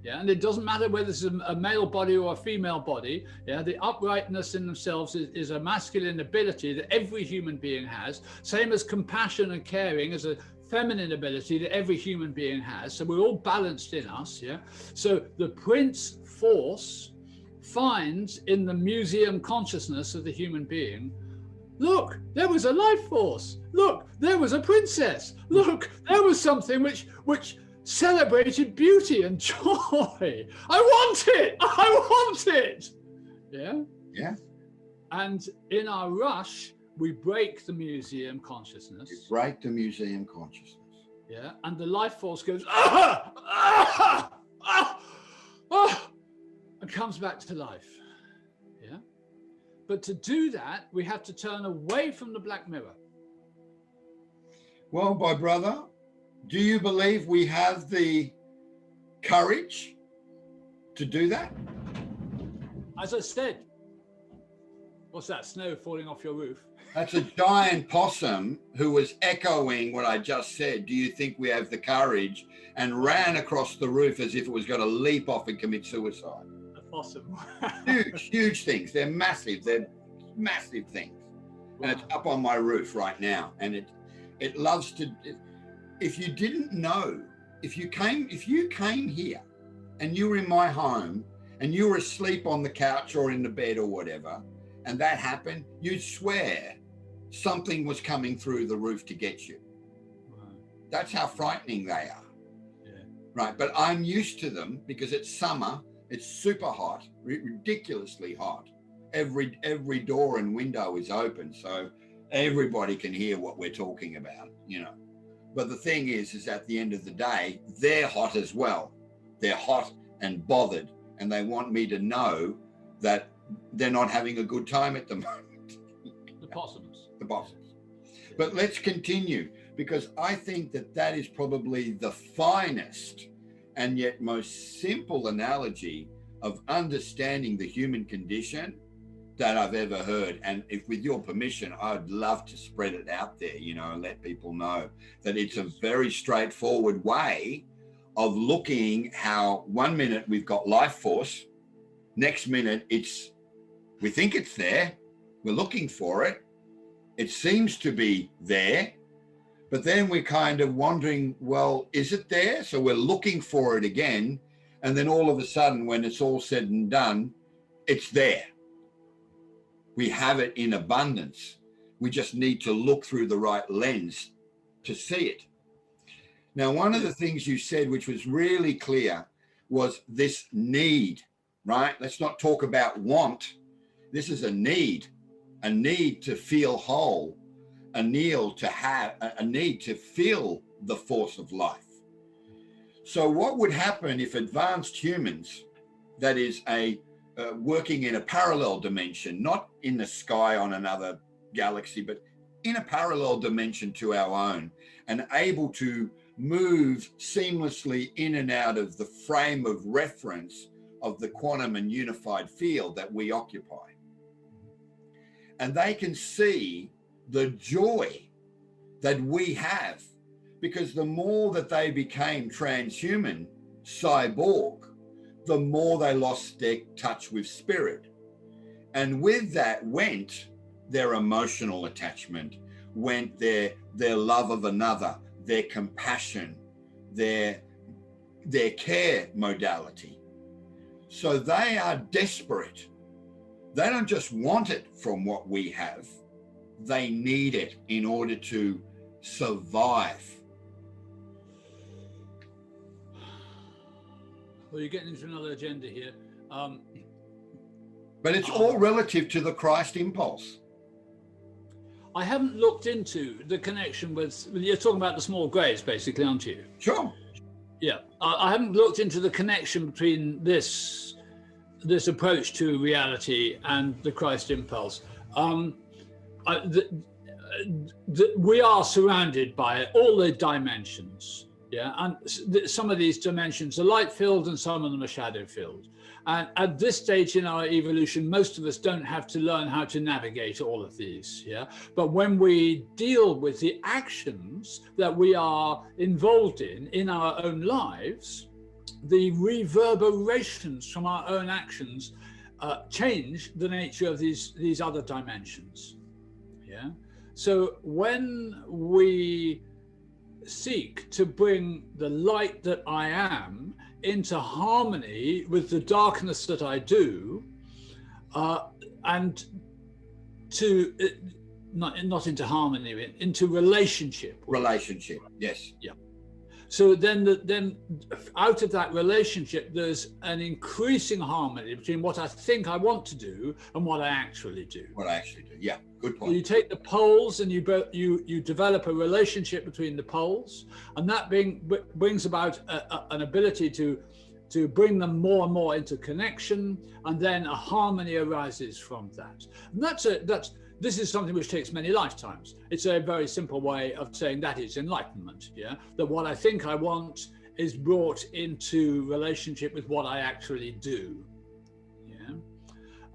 Yeah, and it doesn't matter whether it's a male body or a female body. Yeah, the uprightness in themselves is a masculine ability that every human being has, same as compassion and caring as a feminine ability that every human being has. So we're all balanced in us. Yeah. So the Prince force finds in the museum consciousness of the human being, look, there was a life force. Look, there was a princess. Look, there was something which celebrated beauty and joy. I want it. I want it. Yeah. Yeah. And in our rush, we break the museum consciousness. You break the museum consciousness. Yeah, and the life force goes, and comes back to life. Yeah, but to do that, we have to turn away from the Black Mirror. Well, my brother, do you believe we have the courage to do that? As I said, What's that, snow falling off your roof? That's a giant possum who was echoing what I just said. Do you think we have the courage? And ran across the roof as if it was going to leap off and commit suicide. A possum. Huge things. They're massive. They're massive things. Wow. And it's up on my roof right now. And it loves to, if you didn't know, if you came here and you were in my home and you were asleep on the couch or in the bed or whatever, and that happened, you'd swear something was coming through the roof to get you. Wow. That's how frightening they are. Yeah. Right. But I'm used to them because it's summer. It's super hot, ridiculously hot. Every door and window is open, so everybody can hear what we're talking about, you know. But the thing is at the end of the day, they're hot as well. They're hot and bothered, and they want me to know that they're not having a good time at the moment. The possums. The possums. But let's continue, because I think that is probably the finest and yet most simple analogy of understanding the human condition that I've ever heard. And if with your permission, I'd love to spread it out there, you know, and let people know that it's a very straightforward way of looking how 1 minute we've got life force, next minute we think it's there, we're looking for it, it seems to be there, but then we're kind of wondering, well, is it there? So we're looking for it again, and then all of a sudden, when it's all said and done, it's there. We have it in abundance. We just need to look through the right lens to see it. Now, one of the things you said, which was really clear, was this need, right? Let's not talk about want. This is a need to feel whole, a need to feel the force of life. So what would happen if advanced humans, that is working in a parallel dimension, not in the sky on another galaxy, but in a parallel dimension to our own, and able to move seamlessly in and out of the frame of reference of the quantum and unified field that we occupy. And they can see the joy that we have, because the more that they became transhuman, cyborg, the more they lost their touch with spirit. And with that went their emotional attachment, went their love of another, their compassion, their care modality. So they are desperate. They don't just want it from what we have, they need it in order to survive. Well, you're getting into another agenda here. But it's all relative to the Christ impulse. I haven't looked into the connection with, you're talking about the small grays, basically, aren't you? Sure. Yeah, I haven't looked into the connection between this approach to reality and the Christ impulse. We are surrounded by all the dimensions. Yeah, and some of these dimensions are light filled and some of them are shadow filled. And at this stage in our evolution, most of us don't have to learn how to navigate all of these. Yeah, but when we deal with the actions that we are involved in our own lives, the reverberations from our own actions change the nature of these other dimensions. Yeah, so when we seek to bring the light that I am into harmony with the darkness that I do, and to not into harmony, into relationship. Relationship, yes. Yeah. So then out of that relationship, there's an increasing harmony between what I think I want to do and what I actually do. What I actually do, yeah, good point. You take the poles and you develop a relationship between the poles, and that brings about an ability to bring them more and more into connection, and then a harmony arises from that. And this is something which takes many lifetimes. It's a very simple way of saying that is enlightenment, yeah? That what I think I want is brought into relationship with what I actually do, yeah?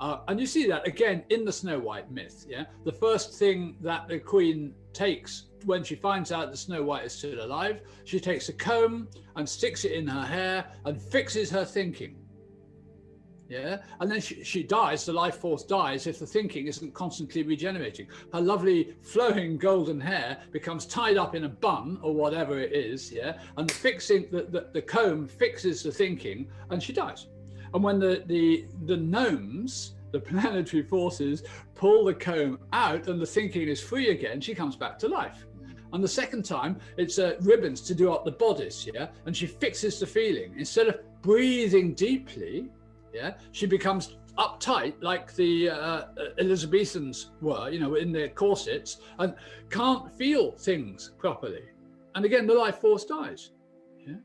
And you see that again in the Snow White myth. Yeah, the first thing that the queen takes when she finds out that Snow White is still alive, she takes a comb and sticks it in her hair and fixes her thinking. Yeah, and then she dies, the life force dies if the thinking isn't constantly regenerating. Her lovely flowing golden hair becomes tied up in a bun or whatever it is, yeah, and fixing the comb fixes the thinking, and she dies. And when the gnomes, the planetary forces, pull the comb out and the thinking is free again, she comes back to life. And the second time, it's ribbons to do up the bodice, yeah, and she fixes the feeling. Instead of breathing deeply, yeah, she becomes uptight like the Elizabethans were, you know, in their corsets, and can't feel things properly. And again, the life force dies, yeah,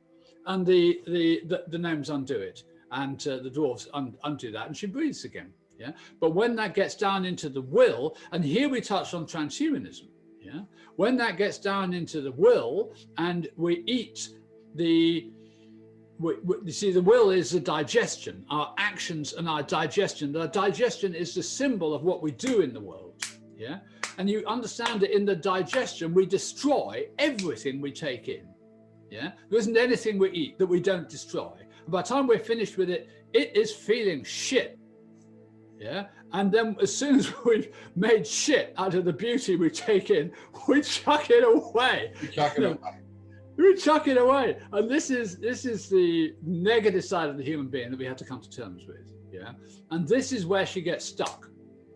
and the gnomes undo it, and the dwarves undo that, and she breathes again, yeah. But when that gets down into the will, and here we touch on transhumanism, yeah, when that gets down into the will, and we eat you see, the will is the digestion, our actions and our digestion. The digestion is the symbol of what we do in the world, yeah? And you understand that in the digestion, we destroy everything we take in, yeah? There isn't anything we eat that we don't destroy. And by the time we're finished with it, it is feeling shit, yeah? And then as soon as we've made shit out of the beauty we take in, we chuck it away. We chuck it away. We chuck it away, and this is the negative side of the human being that we have to come to terms with, yeah. And this is where she gets stuck.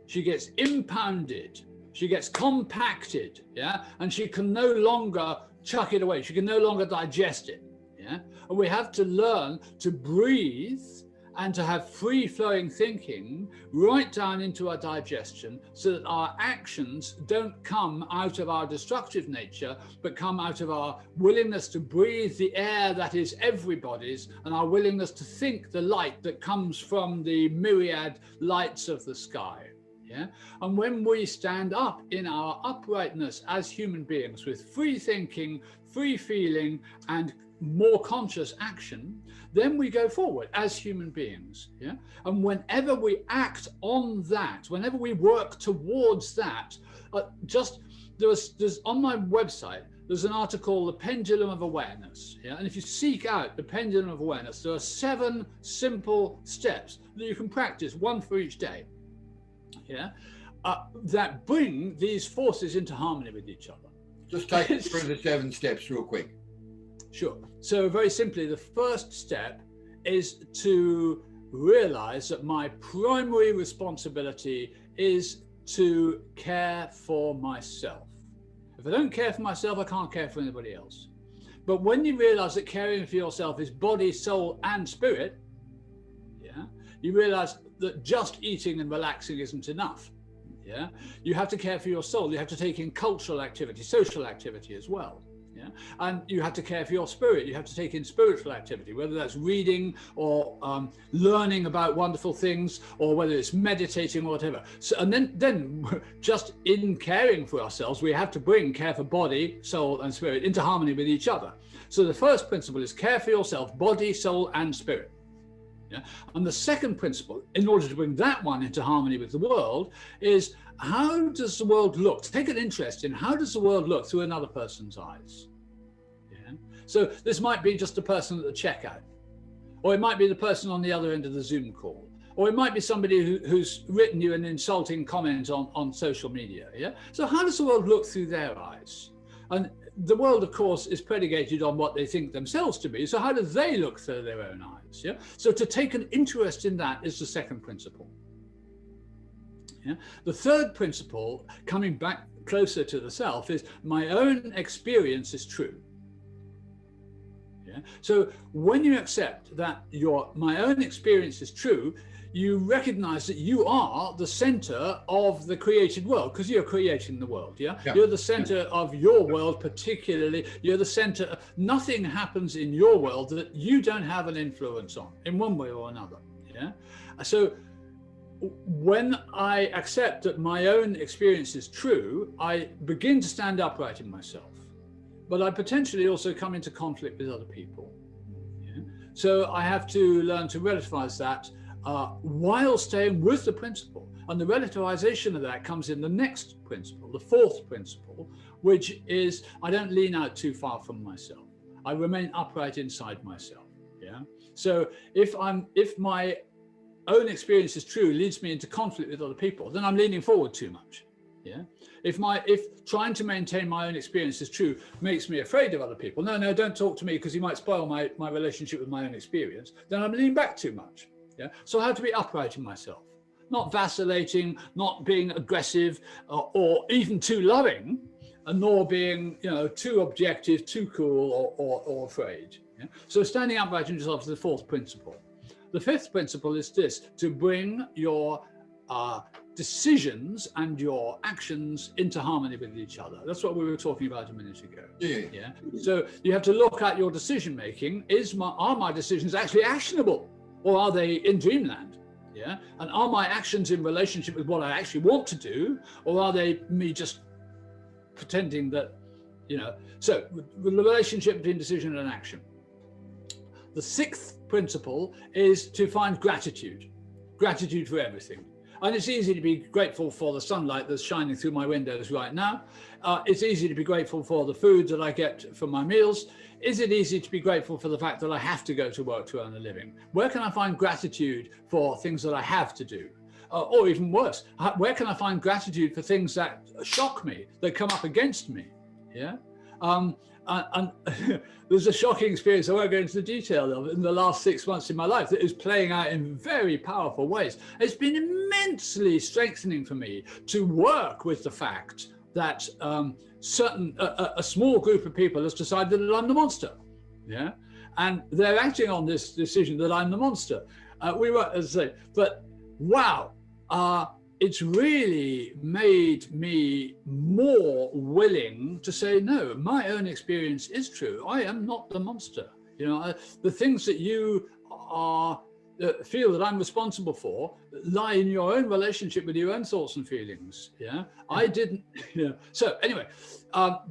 She gets impounded. She gets compacted, yeah. And she can no longer chuck it away. She can no longer digest it, yeah. And we have to learn to breathe and to have free-flowing thinking right down into our digestion, so that our actions don't come out of our destructive nature, but come out of our willingness to breathe the air that is everybody's, and our willingness to think the light that comes from the myriad lights of the sky. Yeah? And when we stand up in our uprightness as human beings with free thinking, free feeling, and more conscious action, then we go forward as human beings, yeah. And whenever we act on that, whenever we work towards that, there's on my website, there's an article, The Pendulum of Awareness, yeah. And if you seek out the Pendulum of Awareness, there are 7 simple steps that you can practice, one for each day, yeah, that bring these forces into harmony with each other. Just take us through the 7 steps real quick. Sure. So very simply, the first step is to realize that my primary responsibility is to care for myself. If I don't care for myself, I can't care for anybody else. But when you realize that caring for yourself is body, soul, and spirit, yeah, you realize that just eating and relaxing isn't enough. Yeah, you have to care for your soul. You have to take in cultural activity, social activity as well. Yeah? And you have to care for your spirit. You have to take in spiritual activity, whether that's reading or learning about wonderful things, or whether it's meditating or whatever. So, and then just in caring for ourselves, we have to bring care for body, soul, and spirit into harmony with each other. So the first principle is care for yourself, body, soul, and spirit. Yeah? And the second principle, in order to bring that one into harmony with the world, is how does the world look? Take an interest in how does the world look through another person's eyes. Yeah? So this might be just a person at the checkout, or it might be the person on the other end of the Zoom call, or it might be somebody who's written you an insulting comment on social media. Yeah. So how does the world look through their eyes? And the world, of course, is predicated on what they think themselves to be. So how do they look through their own eyes? Yeah. So to take an interest in that is the second principle. Yeah. The third principle, coming back closer to the self, is my own experience is true. Yeah. So when you accept that my own experience is true, you recognize that you are the center of the created world, because you're creating the world. Yeah? Yeah. You're the center of your world, particularly. You're the center. Nothing happens in your world that you don't have an influence on in one way or another. Yeah. So when I accept that my own experience is true, I begin to stand upright in myself, but I potentially also come into conflict with other people. Yeah? So I have to learn to relativize that while staying with the principle. And the relativization of that comes in the next principle, the fourth principle, which is I don't lean out too far from myself. I remain upright inside myself. Yeah. So if my own experience is true, leads me into conflict with other people, then I'm leaning forward too much. Yeah. If trying to maintain my own experience is true makes me afraid of other people, no, don't talk to me because you might spoil my relationship with my own experience, then I'm leaning back too much. Yeah. So I have to be upright in myself, not vacillating, not being aggressive or even too loving, and nor being too objective, too cool or afraid. Yeah? So standing upright in yourself is the fourth principle. The fifth principle is this: to bring your decisions and your actions into harmony with each other. That's what we were talking about a minute ago. Yeah. So you have to look at your decision making. Are my decisions actually actionable, or are they in dreamland? Yeah. And are my actions in relationship with what I actually want to do, or are they me just pretending that, So the relationship between decision and action. The sixth principle is to find gratitude for everything. And it's easy to be grateful for the sunlight that's shining through my windows right now. It's easy to be grateful for the food that I get from my meals. Is it easy to be grateful for the fact that I have to go to work to earn a living? Where can I find gratitude for things that I have to do? Or even worse, where can I find gratitude for things that shock me, that come up against me? Yeah. And there's a shocking experience I won't go into the detail of in the last 6 months in my life that is playing out in very powerful ways. It's been immensely strengthening for me to work with the fact that a small group of people has decided that I'm the monster. Yeah, and they're acting on this decision that I'm the monster. We were, as I say, but wow. It's really made me more willing to say, no, my own experience is true. I am not the monster. The things that you feel that I'm responsible for lie in your own relationship with your own thoughts and feelings. Yeah, I didn't. So anyway,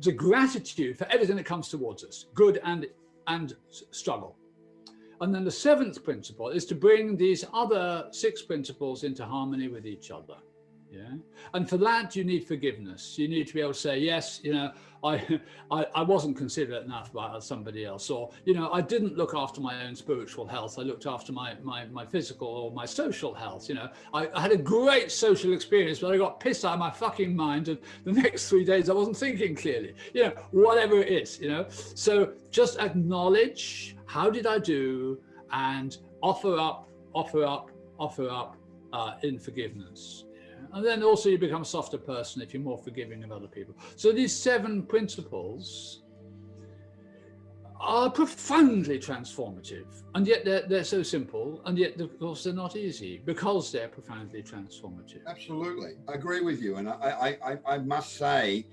the gratitude for everything that comes towards us, good and struggle. And then the seventh principle is to bring these other six principles into harmony with each other. Yeah. And for that, you need forgiveness. You need to be able to say, yes, I wasn't considerate enough about somebody else, or, I didn't look after my own spiritual health. I looked after my physical or my social health. I had a great social experience, but I got pissed out of my fucking mind. And the next 3 days, I wasn't thinking clearly, whatever it is, So just acknowledge, how did I do? And offer up in forgiveness. And then also you become a softer person if you're more forgiving of other people. So these 7 principles are profoundly transformative, and yet they're so simple, and yet of course they're not easy because they're profoundly transformative. Absolutely, I agree with you, and I must say,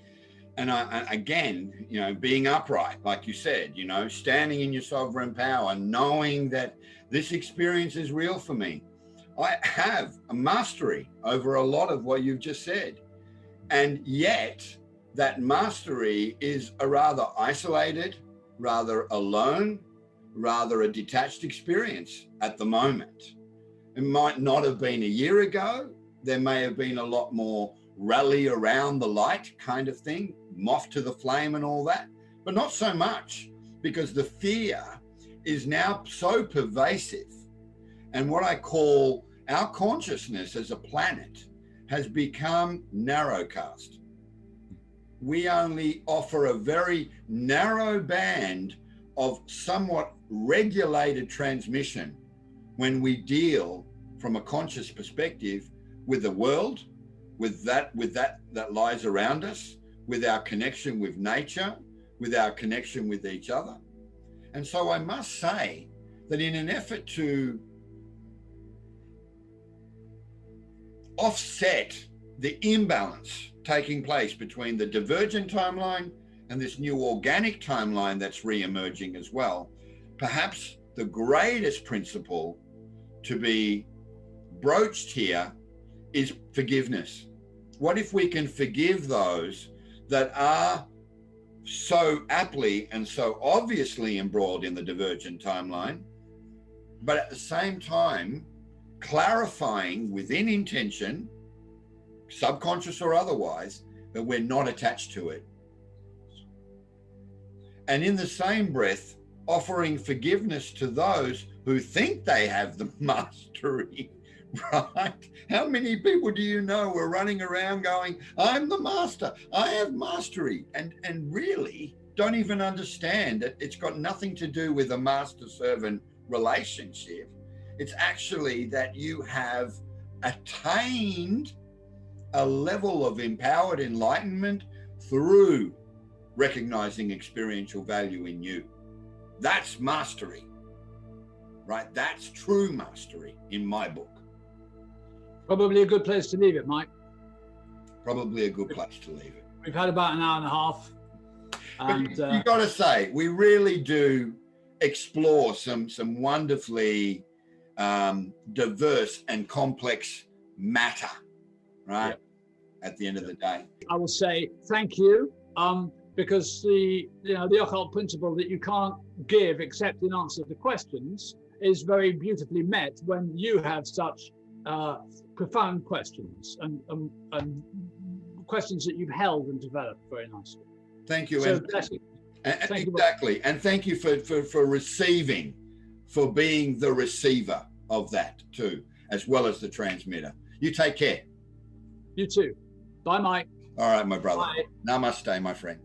and again, being upright, like you said, standing in your sovereign power, knowing that this experience is real for me. I have a mastery over a lot of what you've just said. And yet that mastery is a rather isolated, rather alone, rather a detached experience at the moment. It might not have been a year ago. There may have been a lot more rally around the light kind of thing, moth to the flame and all that, but not so much, because the fear is now so pervasive. And what I call our consciousness as a planet has become narrowcast. We only offer a very narrow band of somewhat regulated transmission when we deal from a conscious perspective with the world, with that lies around us, with our connection with nature, with our connection with each other. And so I must say that in an effort to offset the imbalance taking place between the divergent timeline and this new organic timeline that's re-emerging as well, perhaps the greatest principle to be broached here is forgiveness. What if we can forgive those that are so aptly and so obviously embroiled in the divergent timeline, but at the same time clarifying within intention, subconscious or otherwise, that we're not attached to it. And in the same breath, offering forgiveness to those who think they have the mastery, right? How many people do you know are running around going, I'm the master, I have mastery, and really don't even understand that it's got nothing to do with a master-servant relationship. It's actually that you have attained a level of empowered enlightenment through recognizing experiential value in you. That's mastery, right? That's true mastery in my book. Probably a good place to leave it, Mike. Probably a good place to leave it. We've had about an hour and a half. And you got to say, we really do explore some wonderfully diverse and complex matter, right? Yeah. At the end of the day, I will say thank you, because the occult principle that you can't give except in answer to questions is very beautifully met when you have such profound questions and questions that you've held and developed very nicely. Thank you. So, exactly. And thank you for receiving, for being the receiver of that too, as well as the transmitter. You take care. You too. Bye, Mike. All right, my brother. Bye. Namaste, my friend.